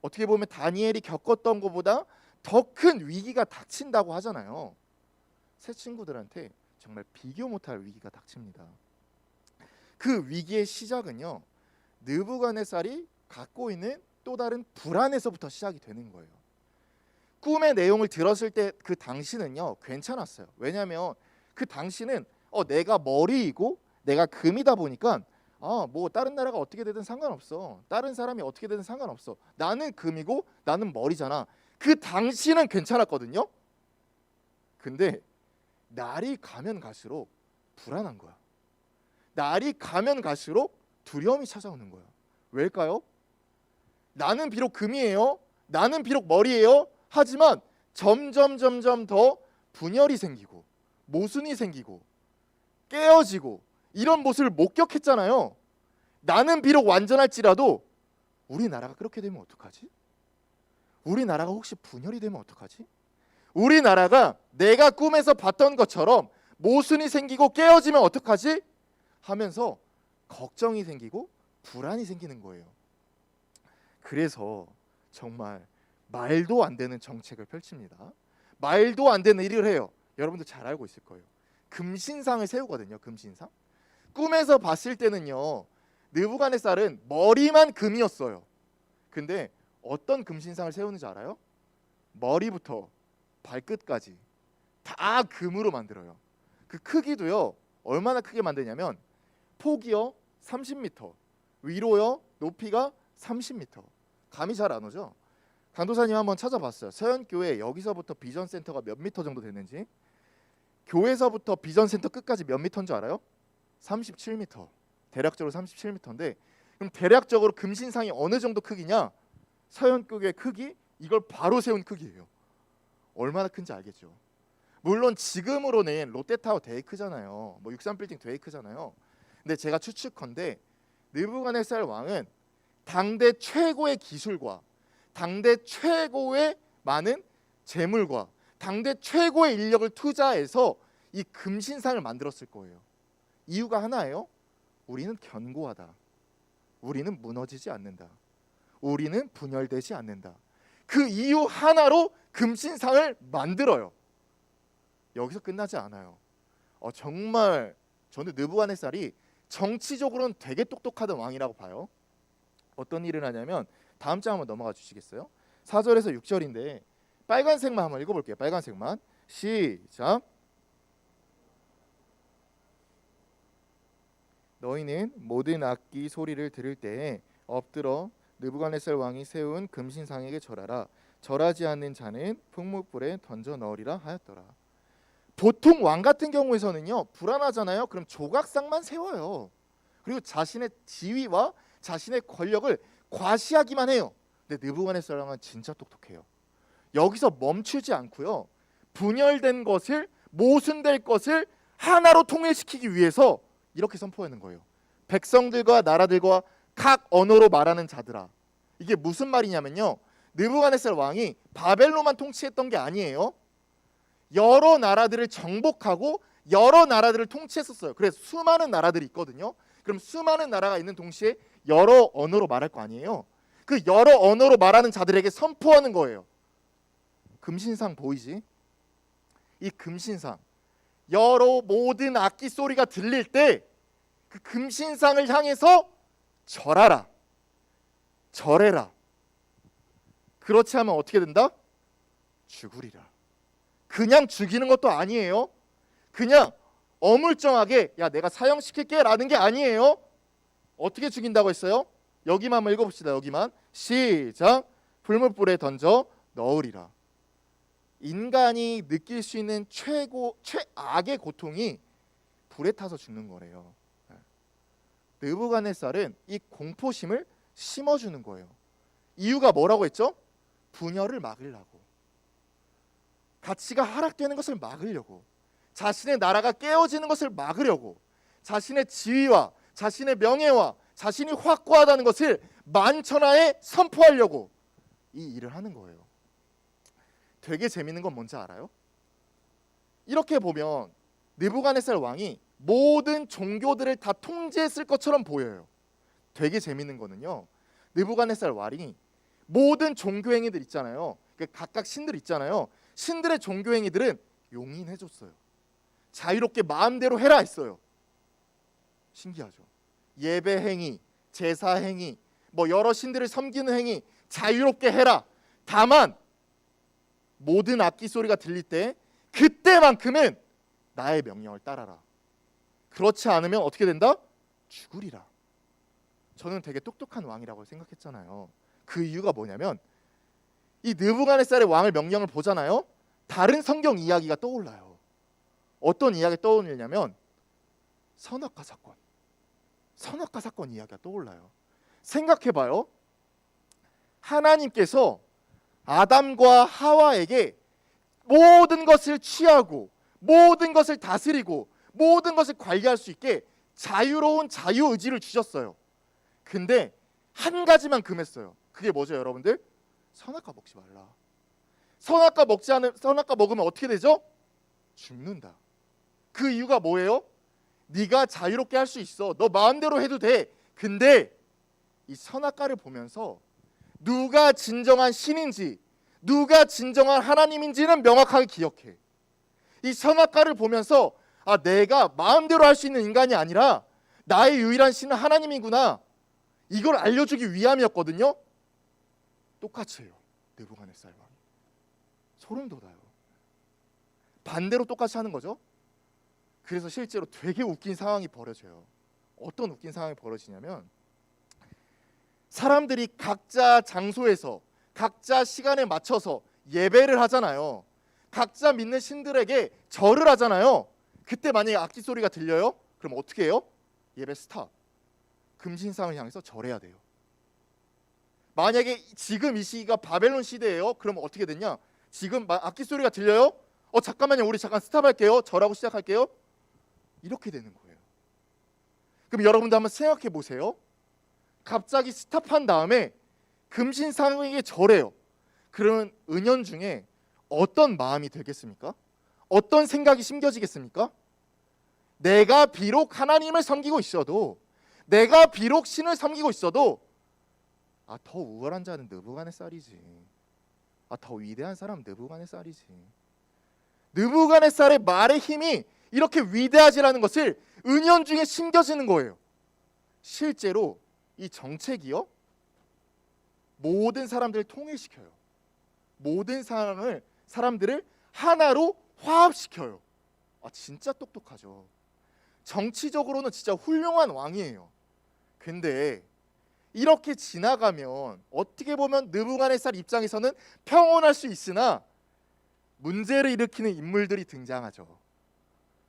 어떻게 보면 다니엘이 겪었던 것보다 더 큰 위기가 닥친다고 하잖아요. 새 친구들한테 정말 비교 못할 위기가 닥칩니다. 그 위기의 시작은요, 느부갓네살이 갖고 있는 또 다른 불안에서부터 시작이 되는 거예요. 꿈의 내용을 들었을 때 그 당시는요 괜찮았어요. 왜냐하면 그 당시는 내가 머리이고 내가 금이다 보니까 뭐 다른 나라가 어떻게 되든 상관없어, 다른 사람이 어떻게 되든 상관없어, 나는 금이고 나는 머리잖아. 그 당시는 괜찮았거든요. 근데 날이 가면 갈수록 불안한 거야. 날이 가면 갈수록 두려움이 찾아오는 거야. 왜일까요? 나는 비록 금이에요, 나는 비록 머리예요, 하지만 점점 더 분열이 생기고 모순이 생기고 깨어지고 이런 모습을 목격했잖아요. 나는 비록 완전할지라도 우리나라가 그렇게 되면 어떡하지? 우리나라가 혹시 분열이 되면 어떡하지? 우리나라가 내가 꿈에서 봤던 것처럼 모순이 생기고 깨어지면 어떡하지? 하면서 걱정이 생기고 불안이 생기는 거예요. 그래서 정말 말도 안 되는 정책을 펼칩니다. 말도 안 되는 일을 해요. 여러분들 잘 알고 있을 거예요. 금신상을 세우거든요. 금신상. 꿈에서 봤을 때는요, 느부갓네살은 머리만 금이었어요. 근데 어떤 금신상을 세우는지 알아요? 머리부터 발끝까지 다 금으로 만들어요. 그 크기도요, 얼마나 크게 만드냐면 폭이요 30m, 위로요 높이가 30m. 감이 잘 안 오죠? 강도사님 한번 찾아봤어요. 서현교회 여기서부터 비전 센터가 몇 미터 정도 되는지. 교회에서부터 비전 센터 끝까지 몇 미터인 줄 알아요? 37미터. 대략적으로 37미터인데 그럼 대략적으로 금신상이 어느 정도 크기냐? 서현교회 크기 이걸 바로 세운 크기예요. 얼마나 큰지 알겠죠? 물론 지금으로는 롯데타워 되게 크잖아요. 뭐 63빌딩 되게 크잖아요. 근데 제가 추측컨대 느부갓네살 왕은 당대 최고의 기술과 당대 최고의 많은 재물과 당대 최고의 인력을 투자해서 이 금신상을 만들었을 거예요. 이유가 하나예요. 우리는 견고하다. 우리는 무너지지 않는다. 우리는 분열되지 않는다. 그 이유 하나로 금신상을 만들어요. 여기서 끝나지 않아요. 정말 저는 느부갓네살이 정치적으로는 되게 똑똑하던 왕이라고 봐요. 어떤 일을 하냐면 다음 장 한번 넘어가 주시겠어요? 4절에서 6절인데 빨간색만 한번 읽어볼게요. 빨간색만 시작. 너희는 모든 악기 소리를 들을 때에 엎드러 느부갓네살 왕이 세운 금신상에게 절하라. 절하지 않는 자는 풍문불에 던져 넣으리라 하였더라. 보통 왕 같은 경우에서는요 불안하잖아요. 그럼 조각상만 세워요. 그리고 자신의 지위와 자신의 권력을 과시하기만 해요. 근데 느부갓네살 왕은 진짜 똑똑해요. 여기서 멈추지 않고요. 분열된 것을 모순될 것을 하나로 통일시키기 위해서 이렇게 선포하는 거예요. 백성들과 나라들과 각 언어로 말하는 자들아. 이게 무슨 말이냐면요. 느부갓네살 왕이 바벨론만 통치했던 게 아니에요. 여러 나라들을 정복하고 여러 나라들을 통치했었어요. 그래서 수많은 나라들이 있거든요. 그럼 수많은 나라가 있는 동시에 여러 언어로 말할 거 아니에요. 그 여러 언어로 말하는 자들에게 선포하는 거예요. 금신상 보이지? 이 금신상 여러 모든 악기 소리가 들릴 때 그 금신상을 향해서 절하라. 절해라. 그렇지 않으면 어떻게 된다? 죽으리라. 그냥 죽이는 것도 아니에요. 그냥 어물쩡하게 야 내가 사형시킬게 라는 게 아니에요. 어떻게 죽인다고 했어요? 여기만 한번 읽어봅시다. 여기만 시작. 불문불에 던져 넣으리라. 인간이 느낄 수 있는 최악의 고통이 불에 타서 죽는 거래요. 느부갓네살은 이 공포심을 심어주는 거예요. 이유가 뭐라고 했죠? 분열을 막으려고. 가치가 하락되는 것을 막으려고. 자신의 나라가 깨어지는 것을 막으려고. 자신의 지위와 자신의 명예와 자신이 확고하다는 것을 만천하에 선포하려고 이 일을 하는 거예요. 되게 재밌는 건 뭔지 알아요? 이렇게 보면 느부갓네살 왕이 모든 종교들을 다 통제했을 것처럼 보여요. 되게 재밌는 거는요. 느부갓네살 왕이 모든 종교 행위들 있잖아요. 각각 신들 있잖아요. 신들의 종교 행위들은 용인해줬어요. 자유롭게 마음대로 해라 했어요. 신기하죠. 예배 행위, 제사 행위, 뭐 여러 신들을 섬기는 행위 자유롭게 해라. 다만 모든 악기 소리가 들릴 때 그때만큼은 나의 명령을 따라라. 그렇지 않으면 어떻게 된다? 죽으리라. 저는 되게 똑똑한 왕이라고 생각했잖아요. 그 이유가 뭐냐면 이 느부갓네살의 왕을 명령을 보잖아요. 다른 성경 이야기가 떠올라요. 어떤 이야기 떠오르냐면 선악과 사건 이야기가 떠올라요. 생각해봐요. 하나님께서 아담과 하와에게 모든 것을 취하고 모든 것을 다스리고 모든 것을 관리할 수 있게 자유로운 자유의지를 주셨어요. 근데 한 가지만 금했어요. 그게 뭐죠, 여러분들? 선악과 먹지 말라. 선악과 먹으면 어떻게 되죠? 죽는다. 그 이유가 뭐예요? 네가 자유롭게 할 수 있어. 너 마음대로 해도 돼. 근데 이 선악과를 보면서 누가 진정한 신인지 누가 진정한 하나님인지는 명확하게 기억해. 이 선악과를 보면서 내가 마음대로 할 수 있는 인간이 아니라 나의 유일한 신은 하나님이구나. 이걸 알려주기 위함이었거든요. 똑같이 해요. 느부갓네살 왕이. 소름 돋아요. 반대로 똑같이 하는 거죠. 그래서 실제로 되게 웃긴 상황이 벌어져요. 어떤 웃긴 상황이 벌어지냐면 사람들이 각자 장소에서 각자 시간에 맞춰서 예배를 하잖아요. 각자 믿는 신들에게 절을 하잖아요. 그때 만약에 악기 소리가 들려요? 그럼 어떻게 해요? 예배 스탑. 금신상을 향해서 절해야 돼요. 만약에 지금 이 시기가 바벨론 시대예요. 그럼 어떻게 됐냐? 지금 악기 소리가 들려요? 잠깐만요. 우리 잠깐 스탑할게요. 절하고 시작할게요. 이렇게 되는 거예요. 그럼 여러분들 한번 생각해 보세요. 갑자기 스탑한 다음에 금신상에게 절해요. 그러면 은연중에 어떤 마음이 들겠습니까? 어떤 생각이 심겨지겠습니까? 내가 비록 하나님을 섬기고 있어도, 내가 비록 신을 섬기고 있어도, 더 우월한 자는 느부갓네살이지. 더 위대한 사람 느부갓네살이지. 느부갓네살의 말의 힘이 이렇게 위대하지라는 것을 은연중에 심겨지는 거예요. 실제로 이 정책이요, 모든 사람들을 통일시켜요. 모든 사람들을 하나로 화합시켜요. 진짜 똑똑하죠. 정치적으로는 진짜 훌륭한 왕이에요. 근데 이렇게 지나가면 어떻게 보면 느부갓네살 입장에서는 평온할 수 있으나 문제를 일으키는 인물들이 등장하죠.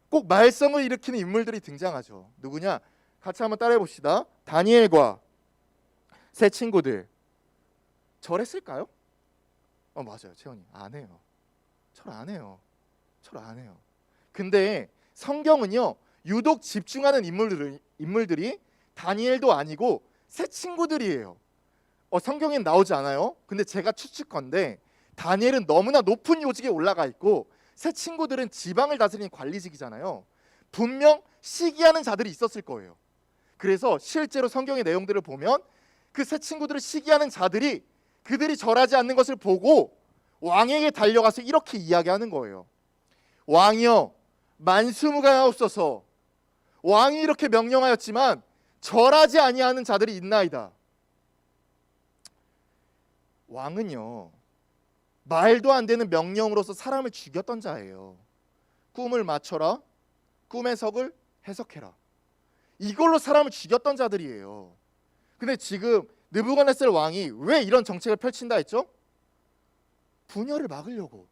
꼭 말썽을 일으키는 인물들이 등장하죠. 누구냐? 같이 한번 따라해 봅시다. 다니엘과 세 친구들 절했을까요? 맞아요. 채원이 안 해요. 절 안 해요. 절 안 해요. 근데 성경은요, 유독 집중하는 인물들이 다니엘도 아니고 세 친구들이에요. 성경엔 나오지 않아요. 근데 제가 추측컨대 다니엘은 너무나 높은 요직에 올라가 있고 세 친구들은 지방을 다스리는 관리직이잖아요. 분명 시기하는 자들이 있었을 거예요. 그래서 실제로 성경의 내용들을 보면 그 세 친구들을 시기하는 자들이 그들이 절하지 않는 것을 보고 왕에게 달려가서 이렇게 이야기하는 거예요. 왕이여, 만수무강하옵소서. 왕이 이렇게 명령하였지만 절하지 아니하는 자들이 있나이다. 왕은요, 말도 안 되는 명령으로서 사람을 죽였던 자예요. 꿈을 맞춰라, 꿈의 해석을 해석해라. 이걸로 사람을 죽였던 자들이에요. 근데 지금 느부갓네살 왕이 왜 이런 정책을 펼친다 했죠? 분열을 막으려고,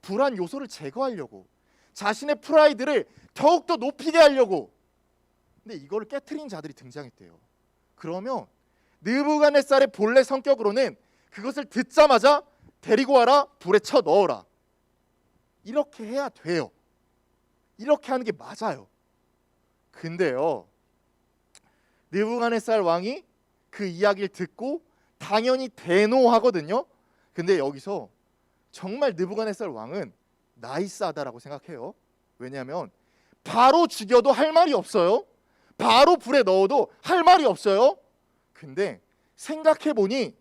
불안 요소를 제거하려고, 자신의 프라이드를 더욱더 높이게 하려고. 근데 이거를 깨트린 자들이 등장했대요. 그러면 느부갓네살의 본래 성격으로는 그것을 듣자마자 데리고 와라, 불에 쳐 넣어라, 이렇게 해야 돼요. 이렇게 하는 게 맞아요. 근데요, 느부갓네살 왕이 그 이야기를 듣고 당연히 대노하거든요. 근데 여기서 정말 느부갓네살 왕은 나이스하다라고 생각해요. 왜냐하면 바로 죽여도 할 말이 없어요. 바로 불에 넣어도 할 말이 없어요. 근데 생각해보니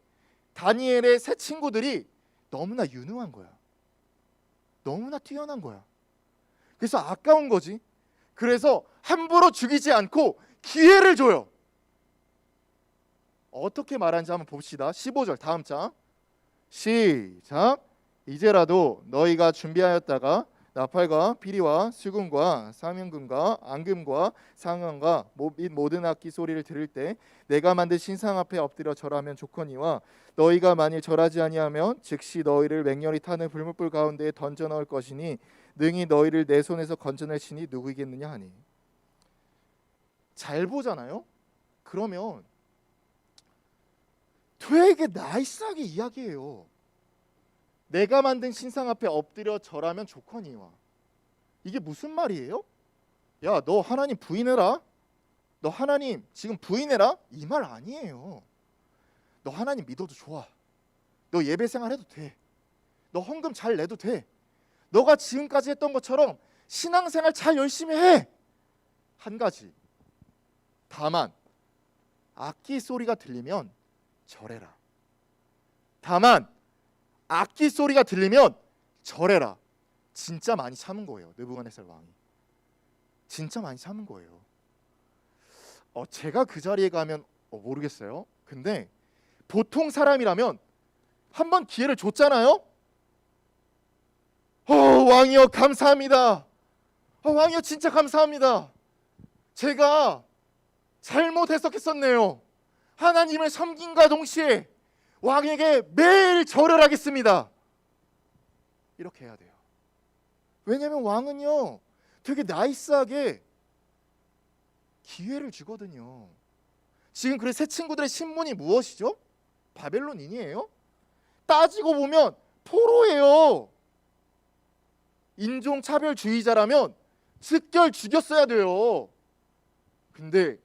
다니엘의 세 친구들이 너무나 유능한 거야. 너무나 뛰어난 거야. 그래서 아까운 거지. 그래서 함부로 죽이지 않고 기회를 줘요. 어떻게 말하는지 한번 봅시다. 15절 다음 장 시작. 이제라도 너희가 준비하였다가 나팔과 피리와 수금과 사명금과 앙금과 상황과 및 모든 악기 소리를 들을 때 내가 만든 신상 앞에 엎드려 절하면 좋거니와 너희가 만일 절하지 아니하면 즉시 너희를 맹렬히 타는 불못불 가운데에 던져 넣을 것이니 능히 너희를 내 손에서 건져낼 신이 누구이겠느냐 하니. 잘 보잖아요. 그러면 되게 나이스하게 이야기해요. 내가 만든 신상 앞에 엎드려 절하면 좋거니와. 이게 무슨 말이에요? 야, 너 하나님 부인해라. 너 하나님 지금 부인해라. 이 말 아니에요. 너 하나님 믿어도 좋아. 너 예배 생활 해도 돼. 너 헌금 잘 내도 돼. 너가 지금까지 했던 것처럼 신앙생활 잘 열심히 해. 한 가지. 다만 악기 소리가 들리면 절해라. 다만 악기 소리가 들리면 절해라. 진짜 많이 참은 거예요. 느부갓네살 왕이. 진짜 많이 참은 거예요. 제가 그 자리에 가면 모르겠어요. 근데 보통 사람이라면 한 번 기회를 줬잖아요. 왕이여 감사합니다. 왕이여 진짜 감사합니다. 제가 잘못 해석했었네요. 하나님을 섬김과 동시에 왕에게 매일 절을 하겠습니다. 이렇게 해야 돼요. 왜냐하면 왕은요 되게 나이스하게 기회를 주거든요. 지금 그래 새 친구들의 신분이 무엇이죠? 바벨론인이에요? 따지고 보면 포로예요. 인종차별주의자라면 즉결 죽였어야 돼요. 근데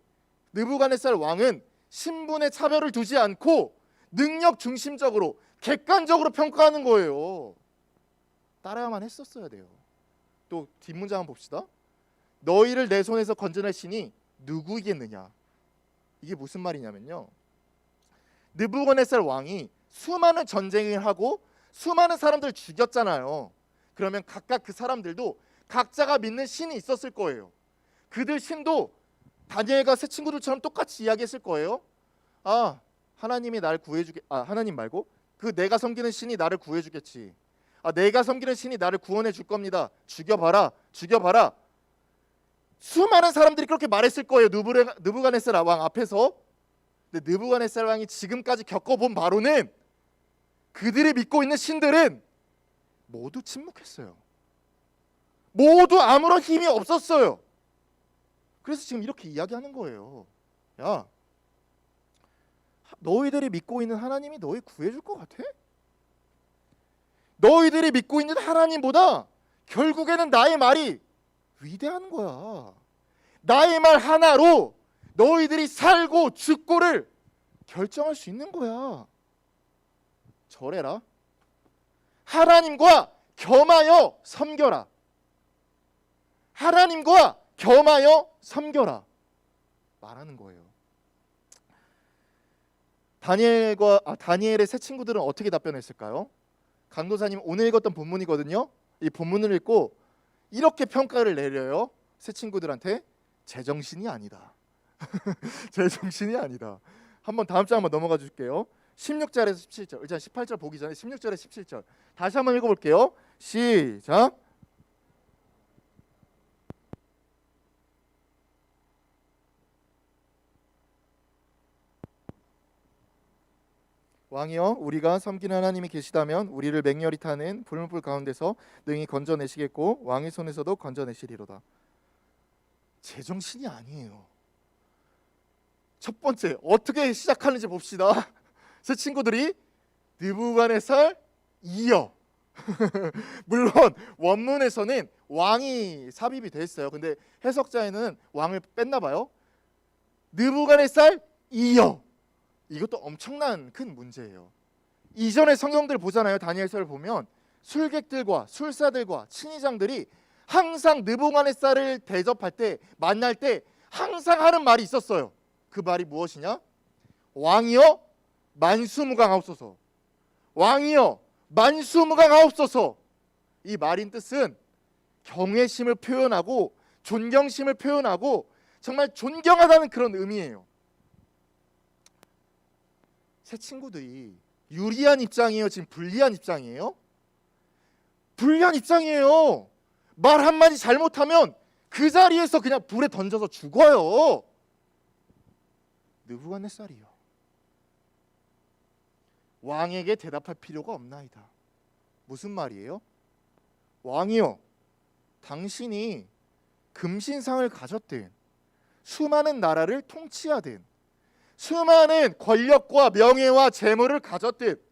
느부갓네살 왕은 신분의 차별을 두지 않고 능력 중심적으로 객관적으로 평가하는 거예요. 따라야만 했었어야 돼요. 또 뒷문장 한번 봅시다. 너희를 내 손에서 건져낼 신이 누구이겠느냐. 이게 무슨 말이냐면요, 느부갓네살 왕이 수많은 전쟁을 하고 수많은 사람들을 죽였잖아요. 그러면 각각 그 사람들도 각자가 믿는 신이 있었을 거예요. 그들 신도 다니엘과 새 친구들처럼 똑같이 이야기했을 거예요. 아, 하나님이 날 구해주게, 하나님 말고 그 내가 섬기는 신이 나를 구해주겠지. 내가 섬기는 신이 나를 구원해 줄 겁니다. 죽여봐라, 죽여봐라. 수많은 사람들이 그렇게 말했을 거예요. 느부갓네살 왕 앞에서. 근데 느부갓네살 왕이 지금까지 겪어본 바로는 그들이 믿고 있는 신들은 모두 침묵했어요. 모두 아무런 힘이 없었어요. 그래서 지금 이렇게 이야기하는 거예요. 야, 너희들이 믿고 있는 하나님이 너희 구해줄 것 같아? 너희들이 믿고 있는 하나님보다 결국에는 나의 말이 위대한 거야. 나의 말 하나로 너희들이 살고 죽고를 결정할 수 있는 거야. 절해라. 하나님과 겸하여 섬겨라. 하나님과 겸하여 섬겨라 말하는 거예요. 다니엘의 새 친구들은 어떻게 답변했을까요? 강도사님 오늘 읽었던 본문이거든요. 이 본문을 읽고 이렇게 평가를 내려요. 새 친구들한테 제정신이 아니다. 제정신이 아니다. 한번 다음 장 한번 넘어가 줄게요. 16절에서 17절. 일단 18절 보기 전에 16절에 17절 다시 한번 읽어볼게요. 시작. 왕이여, 우리가 섬기는 하나님이 계시다면 우리를 맹렬히 타는 불문불 가운데서 능히 건져내시겠고 왕의 손에서도 건져내시리로다. 제정신이 아니에요. 첫 번째 어떻게 시작하는지 봅시다. 제 친구들이 느부갓네살 이여 물론 원문에서는 왕이 삽입이 돼 있어요. 근데 해석자에는 왕을 뺐나 봐요. 느부갓네살 이여, 이것도 엄청난 큰 문제예요. 이전의 성경들 보잖아요. 다니엘서를 보면 술객들과 술사들과 친위장들이 항상 느부갓네살을 대접할 때, 만날 때 항상 하는 말이 있었어요. 그 말이 무엇이냐? 왕이여 만수무강하옵소서. 왕이여 만수무강하옵소서. 이 말인 뜻은 경외심을 표현하고 존경심을 표현하고 정말 존경하다는 그런 의미예요. 새 친구들이 유리한 입장이에요? 지금 불리한 입장이에요? 불리한 입장이에요. 말 한마디 잘못하면 그 자리에서 그냥 불에 던져서 죽어요. 느부갓네살이요. 왕에게 대답할 필요가 없나이다. 무슨 말이에요? 왕이요, 당신이 금신상을 가졌든 수많은 나라를 통치하든 수많은 권력과 명예와 재물을 가졌든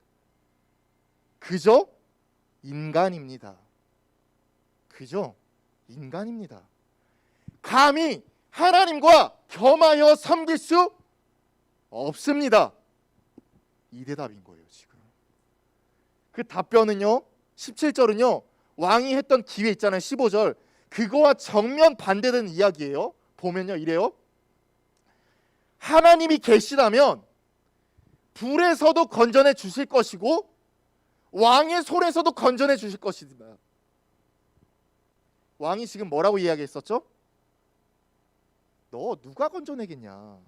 그저 인간입니다. 그저 인간입니다. 감히 하나님과 겸하여 섬길 수 없습니다. 이 대답인 거예요. 지금 그 답변은요, 17절은요 왕이 했던 기회 있잖아요. 15절 그거와 정면 반대되는 이야기예요. 보면요 이래요. 하나님이 계시다면 불에서도 건져내 주실 것이고 왕의 손에서도 건져내 주실 것이다. 왕이 지금 뭐라고 이야기했었죠? 너 누가 건져내겠냐?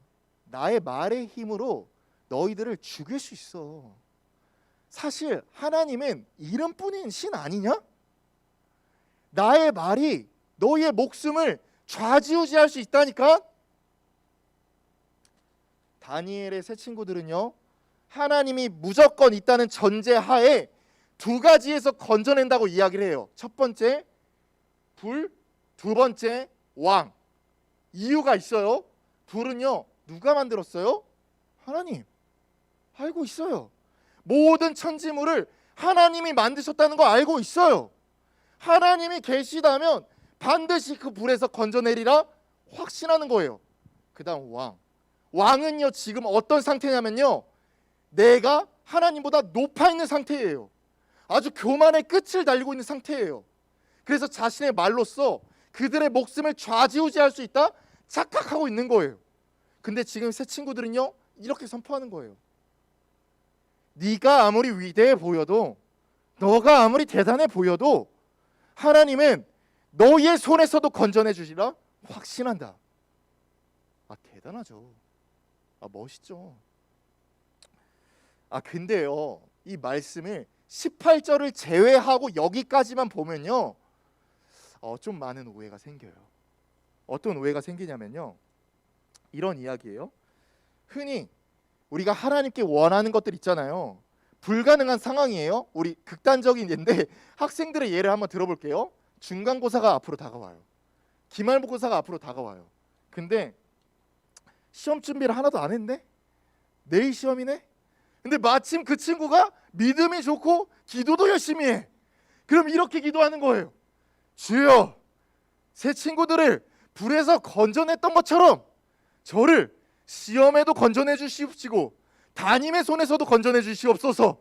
나의 말의 힘으로 너희들을 죽일 수 있어. 사실 하나님은 이름뿐인 신 아니냐? 나의 말이 너희의 목숨을 좌지우지할 수 있다니까. 다니엘의 새 친구들은요 하나님이 무조건 있다는 전제하에 두 가지에서 건져낸다고 이야기를 해요. 첫 번째 불, 두 번째 왕. 이유가 있어요. 불은요 누가 만들었어요? 하나님. 알고 있어요. 모든 천지물을 하나님이 만드셨다는 거 알고 있어요. 하나님이 계시다면 반드시 그 불에서 건져내리라 확신하는 거예요. 그 다음 왕. 왕은요 지금 어떤 상태냐면요, 내가 하나님보다 높아 있는 상태예요. 아주 교만의 끝을 달리고 있는 상태예요. 그래서 자신의 말로써 그들의 목숨을 좌지우지할 수 있다 착각하고 있는 거예요. 근데 지금 새 친구들은요 이렇게 선포하는 거예요. 네가 아무리 위대해 보여도, 너가 아무리 대단해 보여도 하나님은 너의 손에서도 건져내 주시라 확신한다. 아 대단하죠. 아 멋있죠. 아 근데요 이 말씀을 18절을 제외하고 여기까지만 보면요 좀 많은 오해가 생겨요. 어떤 오해가 생기냐면요, 이런 이야기예요. 흔히 우리가 하나님께 원하는 것들 있잖아요. 불가능한 상황이에요. 우리 극단적인 예인데 학생들의 예를 한번 들어볼게요. 중간고사가 앞으로 다가와요. 기말고사가 앞으로 다가와요. 근데 시험 준비를 하나도 안 했네? 내일 시험이네? 근데 마침 그 친구가 믿음이 좋고 기도도 열심히 해. 그럼 이렇게 기도하는 거예요. 주여, 새 친구들을 불에서 건져냈던 것처럼 저를 시험에도 건져내 주시옵시고 담임의 손에서도 건져내 주시옵소서.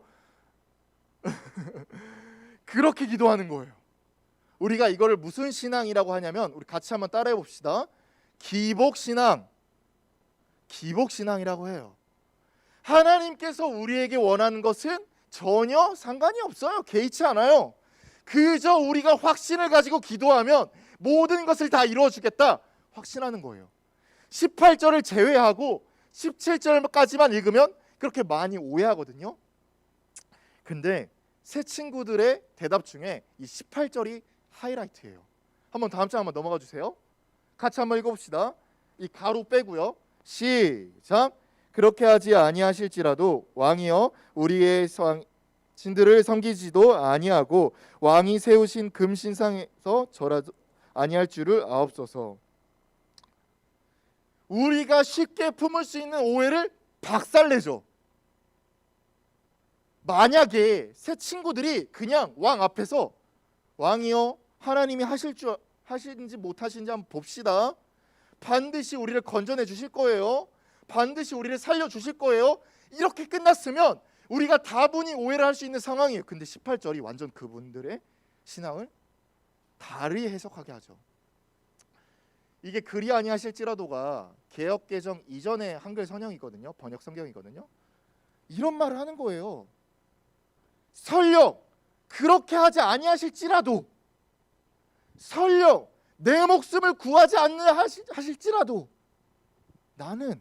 그렇게 기도하는 거예요. 우리가 이거를 무슨 신앙이라고 하냐면, 우리 같이 한번 따라해 봅시다. 기복신앙. 기복신앙이라고 해요. 하나님께서 우리에게 원하는 것은 전혀 상관이 없어요. 개의치 않아요. 그저 우리가 확신을 가지고 기도하면 모든 것을 다 이루어 주겠다 확신하는 거예요. 18절을 제외하고 17절까지만 읽으면 그렇게 많이 오해하거든요. 근데 새 친구들의 대답 중에 이 18절이 하이라이트예요. 한번 다음 장 한번 넘어가 주세요. 같이 한번 읽어봅시다. 이 가로 빼고요. 시작. 그렇게 하지 아니하실지라도 왕이여 우리의 신들을 섬기지도 아니하고 왕이 세우신 금신상에서 절하도 아니할 줄을 아옵소서. 우리가 쉽게 품을 수 있는 오해를 박살내죠. 만약에 새 친구들이 그냥 왕 앞에서 왕이여 하나님이 하시는지 못하시는지 한번 봅시다. 반드시 우리를 건져내 주실 거예요. 반드시 우리를 살려 주실 거예요. 이렇게 끝났으면 우리가 다분히 오해를 할 수 있는 상황이에요. 근데 18절이 완전 그분들의 신앙을 다르게 해석하게 하죠. 이게 그리 아니하실지라도가 개역 개정 이전의 한글 선형이거든요. 번역 성경이거든요. 이런 말을 하는 거예요. 설령 그렇게 하지 아니하실지라도, 설령 내 목숨을 구하지 하실지라도 나는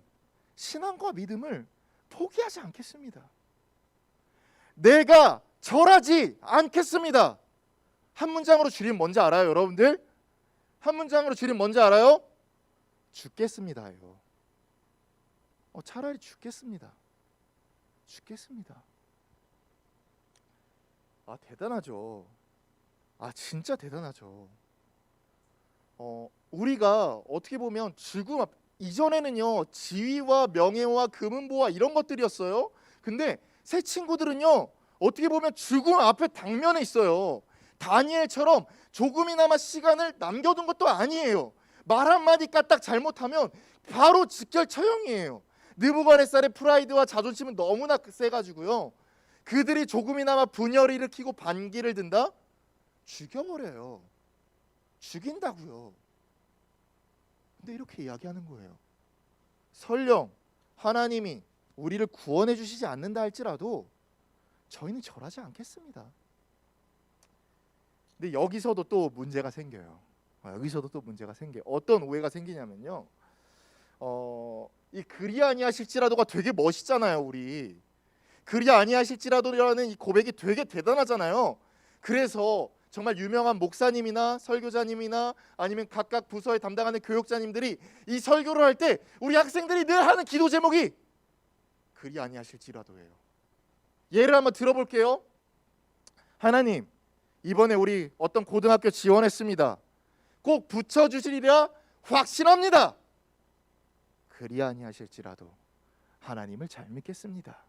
신앙과 믿음을 포기하지 않겠습니다. 내가 절하지 않겠습니다. 한 문장으로 줄이면 뭔지 알아요, 여러분들? 한 문장으로 줄이면 뭔지 알아요? 죽겠습니다예요. 차라리 죽겠습니다. 죽겠습니다. 아 대단하죠. 아 진짜 대단하죠. 우리가 어떻게 보면 죽음 이전에는요 지위와 명예와 금은보화 이런 것들이었어요. 근데 새 친구들은요 어떻게 보면 죽음 앞에 당면에 있어요. 다니엘처럼 조금이나마 시간을 남겨둔 것도 아니에요. 말 한마디 까딱 잘못하면 바로 직결 처형이에요. 느부갓네살의 프라이드와 자존심은 너무나 세가지고요, 그들이 조금이나마 분열을 일으키고 반기를 든다? 죽여버려요. 죽인다고요. 근데 이렇게 이야기하는 거예요. 설령 하나님이 우리를 구원해 주시지 않는다 할지라도 저희는 절하지 않겠습니다. 근데 여기서도 또 문제가 생겨요. 여기서도 또 문제가 생겨요. 어떤 오해가 생기냐면요, 이 그리 아니하실지라도가 되게 멋있잖아요. 우리 그리 아니하실지라도라는 이 고백이 되게 대단하잖아요. 그래서 정말 유명한 목사님이나 설교자님이나 아니면 각각 부서에 담당하는 교육자님들이 이 설교를 할 때 우리 학생들이 늘 하는 기도 제목이 그리 아니하실지라도예요. 예를 한번 들어볼게요. 하나님, 이번에 우리 어떤 고등학교 지원했습니다. 꼭 붙여주시리라 확신합니다. 그리 아니하실지라도 하나님을 잘 믿겠습니다.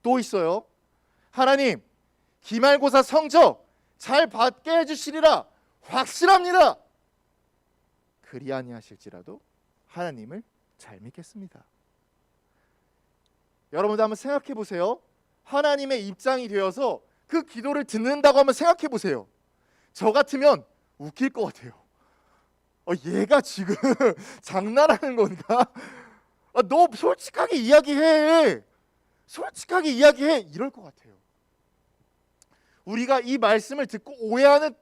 또 있어요. 하나님, 기말고사 성적 잘 받게 해주시리라 확신합니다. 그리 아니하실지라도 하나님을 잘 믿겠습니다. 여러분도 한번 생각해 보세요. 하나님의 입장이 되어서 그 기도를 듣는다고 한번 생각해 보세요. 저 같으면 웃길 것 같아요. 얘가 지금 장난하는 건가? 너 솔직하게 이야기해. 솔직하게 이야기해. 이럴 것 같아요. 우리가 이 말씀을 듣고 오해하는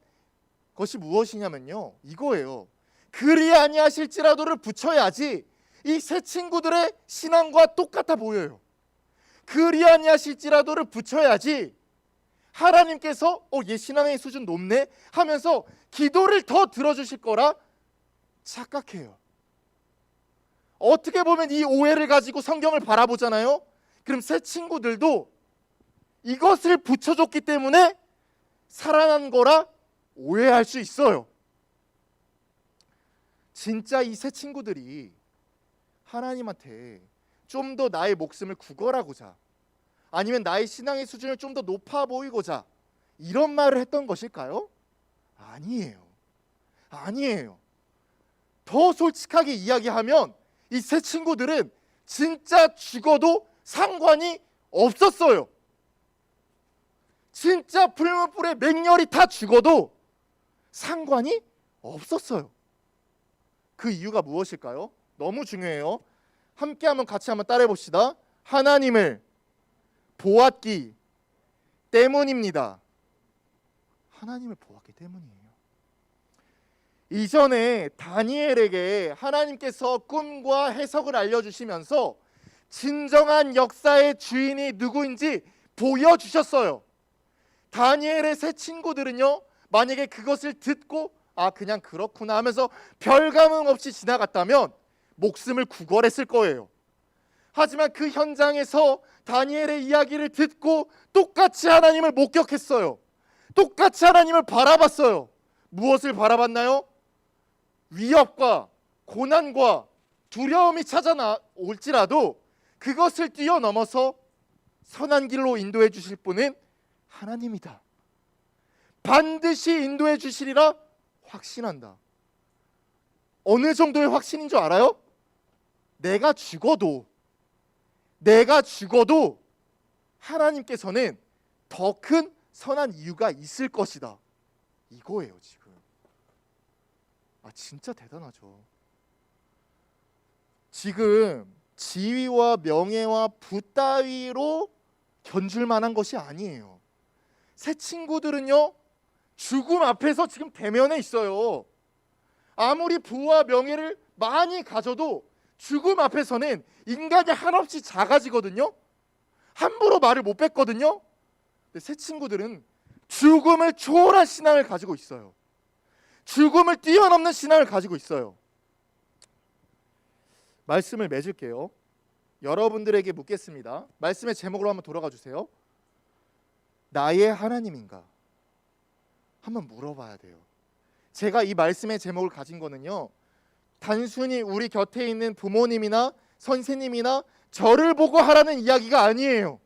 것이 무엇이냐면요, 이거예요. 그리 아니하실지라도를 붙여야지 이 새 친구들의 신앙과 똑같아 보여요. 그리 아니하실지라도를 붙여야지 하나님께서 얘 신앙의 수준 높네 하면서 기도를 더 들어주실 거라 착각해요. 어떻게 보면 이 오해를 가지고 성경을 바라보잖아요. 그럼 새 친구들도 이것을 붙여줬기 때문에 살아난 거라 오해할 수 있어요. 진짜 이 새 친구들이 하나님한테 좀 더 나의 목숨을 구걸하고자, 아니면 나의 신앙의 수준을 좀 더 높아 보이고자 이런 말을 했던 것일까요? 아니에요. 아니에요. 더 솔직하게 이야기하면 이 새 친구들은 진짜 죽어도 상관이 없었어요. 진짜 풀무불에 맹렬히 다 죽어도 상관이 없었어요. 그 이유가 무엇일까요? 너무 중요해요. 함께 같이 한번 따라해 봅시다. 하나님을 보았기 때문입니다. 하나님을 보았기 때문이에요. 이전에 다니엘에게 하나님께서 꿈과 해석을 알려주시면서 진정한 역사의 주인이 누구인지 보여주셨어요. 다니엘의 새 친구들은요, 만약에 그것을 듣고 그냥 그렇구나 하면서 별 감흥 없이 지나갔다면 목숨을 구걸했을 거예요. 하지만 그 현장에서 다니엘의 이야기를 듣고 똑같이 하나님을 목격했어요. 똑같이 하나님을 바라봤어요. 무엇을 바라봤나요? 위협과 고난과 두려움이 찾아올지라도 그것을 뛰어넘어서 선한 길로 인도해 주실 분은 하나님이다. 반드시 인도해 주시리라 확신한다. 어느 정도의 확신인 줄 알아요? 내가 죽어도 하나님께서는 더 큰 선한 이유가 있을 것이다. 이거예요 지금. 진짜 대단하죠. 지금 지위와 명예와 부 따위로 견줄 만한 것이 아니에요. 새 친구들은요, 죽음 앞에서 지금 대면에 있어요. 아무리 부와 명예를 많이 가져도 죽음 앞에서는 인간이 한없이 작아지거든요. 함부로 말을 못 뱉거든요. 근데 새 친구들은 죽음을 초월한 신앙을 가지고 있어요. 죽음을 뛰어넘는 신앙을 가지고 있어요. 말씀을 맺을게요. 여러분들에게 묻겠습니다. 말씀의 제목으로 한번 돌아가 주세요. 나의 하나님인가? 한번 물어봐야 돼요. 제가 이 말씀의 제목을 가진 거는요, 단순히 우리 곁에 있는 부모님이나 선생님이나 저를 보고 하라는 이야기가 아니에요.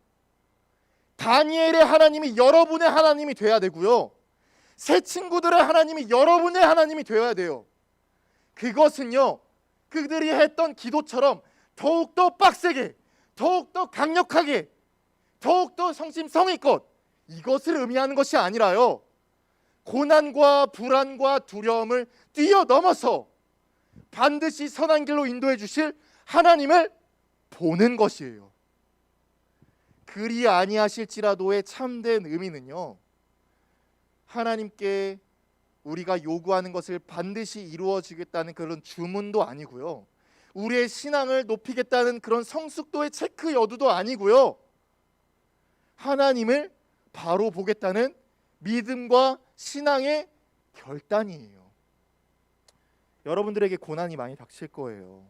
다니엘의 하나님이 여러분의 하나님이 돼야 되고요, 새 친구들의 하나님이 여러분의 하나님이 되어야 돼요. 그것은요, 그들이 했던 기도처럼 더욱더 빡세게, 더욱더 강력하게, 더욱더 성심성의껏 이것을 의미하는 것이 아니라요, 고난과 불안과 두려움을 뛰어넘어서 반드시 선한 길로 인도해 주실 하나님을 보는 것이에요. 그리 아니하실지라도의 참된 의미는요, 하나님께 우리가 요구하는 것을 반드시 이루어지겠다는 그런 주문도 아니고요, 우리의 신앙을 높이겠다는 그런 성숙도의 체크 여두도 아니고요, 하나님을 바로 보겠다는 믿음과 신앙의 결단이에요. 여러분들에게 고난이 많이 닥칠 거예요.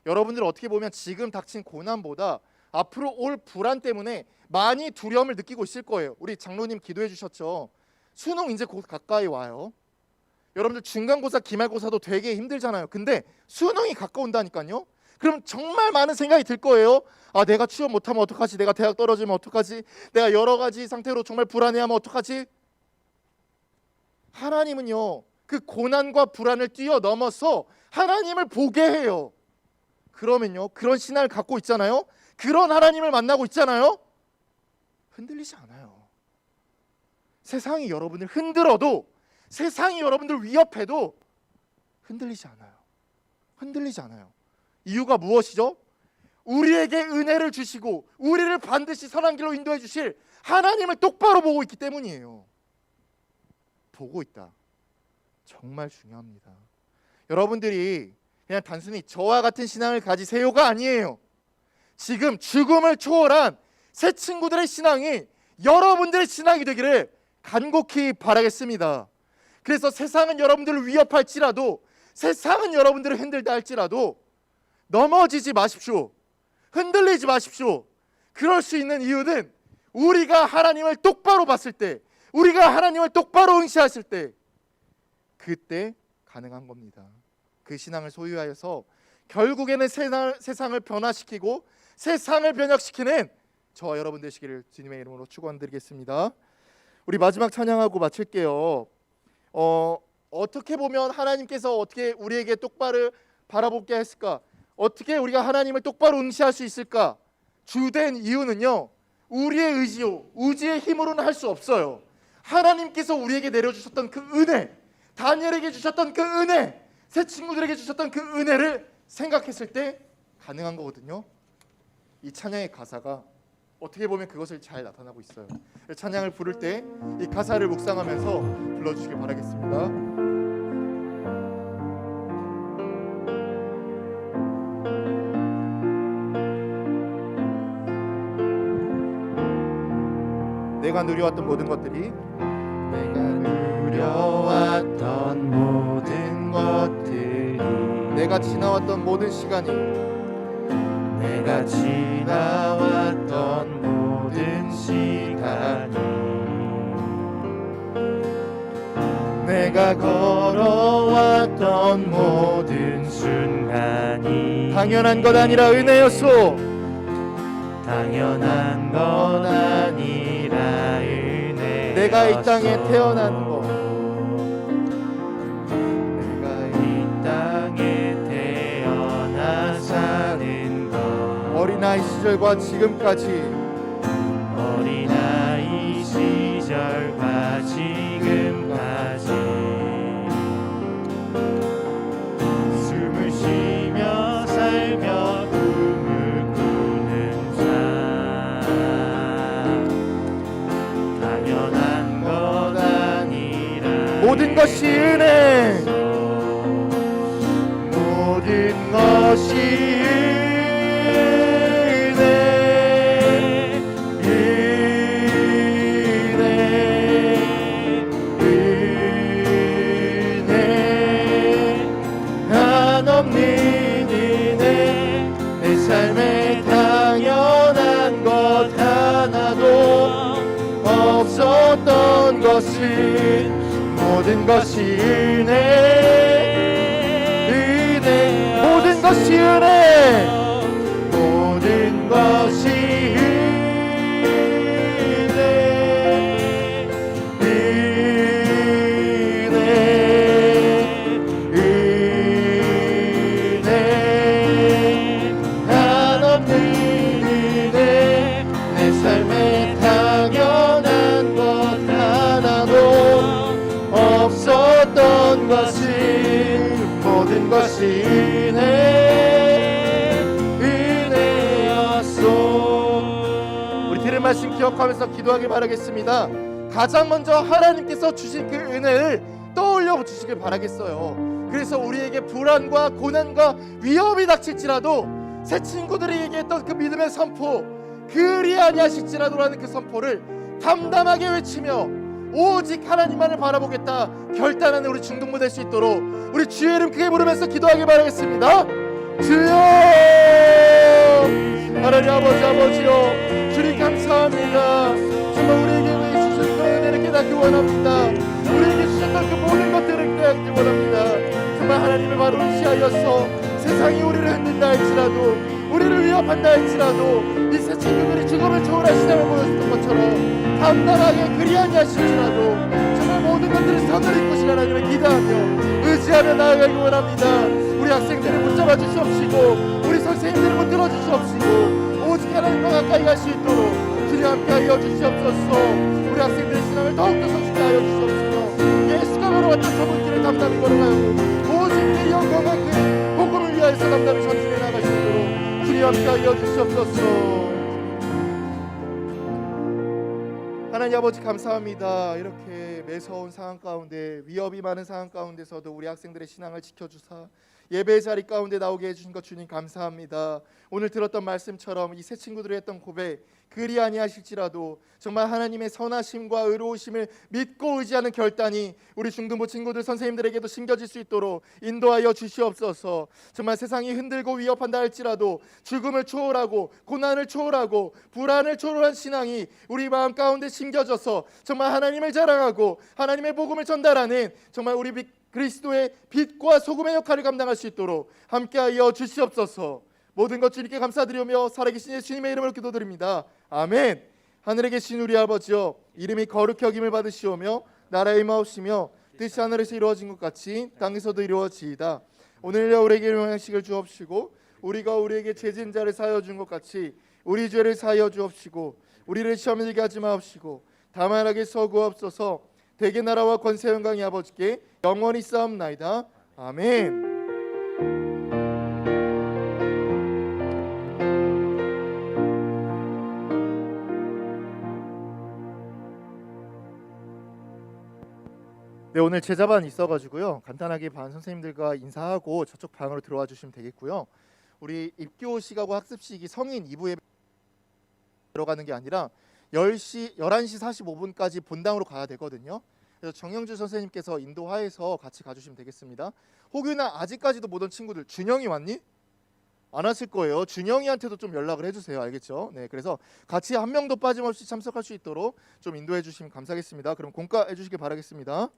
여러분들 어떻게 보면 지금 닥친 고난보다 앞으로 올 불안 때문에 많이 두려움을 느끼고 있을 거예요. 우리 장로님 기도해 주셨죠. 수능 이제 곧 가까이 와요. 여러분들 중간고사, 기말고사도 되게 힘들잖아요. 근데 수능이 가까운다니까요. 그럼 정말 많은 생각이 들 거예요. 아, 내가 취업 못하면 어떡하지? 내가 대학 떨어지면 어떡하지? 내가 여러 가지 상태로 정말 불안해하면 어떡하지? 하나님은요, 그 고난과 불안을 뛰어넘어서 하나님을 보게 해요. 그러면요, 그런 신앙을 갖고 있잖아요. 그런 하나님을 만나고 있잖아요. 흔들리지 않아요. 세상이 여러분을 흔들어도, 세상이 여러분들 위협해도 흔들리지 않아요. 흔들리지 않아요. 이유가 무엇이죠? 우리에게 은혜를 주시고 우리를 반드시 선한 길로 인도해 주실 하나님을 똑바로 보고 있기 때문이에요. 보고 있다. 정말 중요합니다. 여러분들이 그냥 단순히 저와 같은 신앙을 가지세요가 아니에요. 지금 죽음을 초월한 새 친구들의 신앙이 여러분들의 신앙이 되기를 간곡히 바라겠습니다. 그래서 세상은 여러분들을 위협할지라도, 세상은 여러분들을 흔들다 할지라도 넘어지지 마십시오. 흔들리지 마십시오. 그럴 수 있는 이유는 우리가 하나님을 똑바로 봤을 때, 우리가 하나님을 똑바로 응시했을 때, 그때 가능한 겁니다. 그 신앙을 소유하여서 결국에는 세상을 변화시키고 세상을 변혁시키는 저와 여러분 되시기를 주님의 이름으로 축원드리겠습니다. 우리 마지막 찬양하고 마칠게요. 어떻게 보면 하나님께서 어떻게 우리에게 똑바로 바라보게 했을까? 어떻게 우리가 하나님을 똑바로 응시할 수 있을까? 주된 이유는요, 우리의 의지요, 의지의 힘으로는 할 수 없어요. 하나님께서 우리에게 내려주셨던 그 은혜, 다니엘에게 주셨던 그 은혜, 새 친구들에게 주셨던 그 은혜를 생각했을 때 가능한 거거든요. 이 찬양의 가사가 어떻게 보면 그것을 잘 나타나고 있어요. 찬양을 부를 때 이 가사를 묵상하면서 불러주시길 바라겠습니다. 내가 누려왔던 모든 것들이, 내가 누려왔던 모든 것들이, 내가 지나왔던 모든 시간이, 내가 지나왔던 모든 시간이, 내가 걸어왔던 모든 순간이 당연한 것 아니라 은혜였소. 당연한 건 아니라 은혜였어. 내가 이 땅에 태어난 것, 내가 이 땅에 태어나 사는 것, 어린아이 시절과 지금까지, 어린아이 시절과 지금까지 숨을 쉬며 살며 꿈을 꾸는 삶, 당연한 것 아니라 모든 것이 은혜, 모든 것이 은혜, 한없는 은혜, 내 삶에 당연한 것 하나도 없었던 것은 모든 것이 은혜, 모든 것이 은혜, 모든 것이 은혜, 한없는 은혜, 내 삶에 당연한 것 하나도 없었던 것은 모든 것이 은혜였소. 우리 들은 말씀 기억하면서 기도하길 바라겠습니다. 가장 먼저 하나님께서 주신 그 은혜를 떠올려 주시길 바라겠어요. 그래서 우리에게 불안과 고난과 위협이 닥칠지라도 새 친구들이 얘기했던 그 믿음의 선포, 그리 아니하실지라도라는 그 선포를 담담하게 외치며 오직 하나님만을 바라보겠다 결단하는 우리 중동부 될 수 있도록 우리 주의 이름 크게 부르면서 기도하길 바라겠습니다. 주여, 하나님 아버지요, 주님 감사합니다. 정말 우리에게 주신 그런 은혜를 깨닫기 원합니다. 우리에게 주셨던 그 모든 것들을 깨닫기 원합니다. 정말 하나님을 바로 의지하여서 세상이 우리를 흔든다 할지라도, 우리를 위협한다 할지라도, 이 세 친구들이 죽음을 초월한 신앙을 보여줬던 것처럼 담담하게 그리하니 하실지라도 정말 모든 것들을 선을 이끄시는 하나님을 기대하며 의지하며 나아가기 원합니다. 우리 학생들을 붙잡아 주시옵시고, 우리 선생님들을 붙들어 주시옵시고, 오직 하나님과 가까이 갈 수 있도록 주님 함께하여 주시옵소서. 우리 학생들의 신앙을 더욱더 성숙하게 하여 주시옵소서. 예수가 걸어왔던 저 불길을 담담히 걸어가고 오직 그 영광과 그 복음을 위하여서 담담히 전진해 나갈 수 있도록 주님 함께하여 주시옵소서. 하나님 아버지 감사합니다. 이렇게 매서운 상황 가운데, 위협이 많은 상황 가운데서도 우리 학생들의 신앙을 지켜주사 예배의 자리 가운데 나오게 해주신 것 주님 감사합니다. 오늘 들었던 말씀처럼 이 세 친구들이 했던 고백, 그리 아니하실지라도 정말 하나님의 선하심과 의로우심을 믿고 의지하는 결단이 우리 중등부 친구들 선생님들에게도 심겨질 수 있도록 인도하여 주시옵소서. 정말 세상이 흔들고 위협한다 할지라도 죽음을 초월하고 고난을 초월하고 불안을 초월한 신앙이 우리 마음 가운데 심겨져서 정말 하나님을 자랑하고 하나님의 복음을 전달하는 정말 우리 그리스도의 빛과 소금의 역할을 감당할 수 있도록 함께하여 주시옵소서. 모든 것 주님께 감사드리며 살아계신 예수님의 이름으로 기도드립니다. 아멘. 하늘에 계신 우리 아버지여, 이름이 거룩히 여김을 받으시오며 나라의 임하옵시며 뜻이 하늘에서 이루어진 것 같이 땅에서도 이루어지이다. 오늘날 우리에게 일용할 양식을 주옵시고, 우리가 우리에게 죄진 자를 사하여 준 것 같이 우리 죄를 사하여 주옵시고, 우리를 시험에 들게 하지 마옵시고 다만 악에서 구하옵소서. 대개 나라와 권세 영광이 아버지께 영원히 싸움나이다. 아멘. 네, 오늘 제자반 있어가지고요, 간단하게 반 선생님들과 인사하고 저쪽 방으로 들어와 주시면 되겠고요. 우리 입교식하고 학습식이 성인 2부에 들어가는 게 아니라 11시 45분까지 본당으로 가야 되거든요. 그래서 정영주 선생님께서 인도하에서 같이 가주시면 되겠습니다. 혹여나 아직까지도 못 온 친구들, 준영이 왔니? 안 왔을 거예요. 준영이한테도 좀 연락을 해주세요. 알겠죠? 네, 그래서 같이 한 명도 빠짐없이 참석할 수 있도록 좀 인도해 주시면 감사하겠습니다. 그럼 공과 해주시길 바라겠습니다.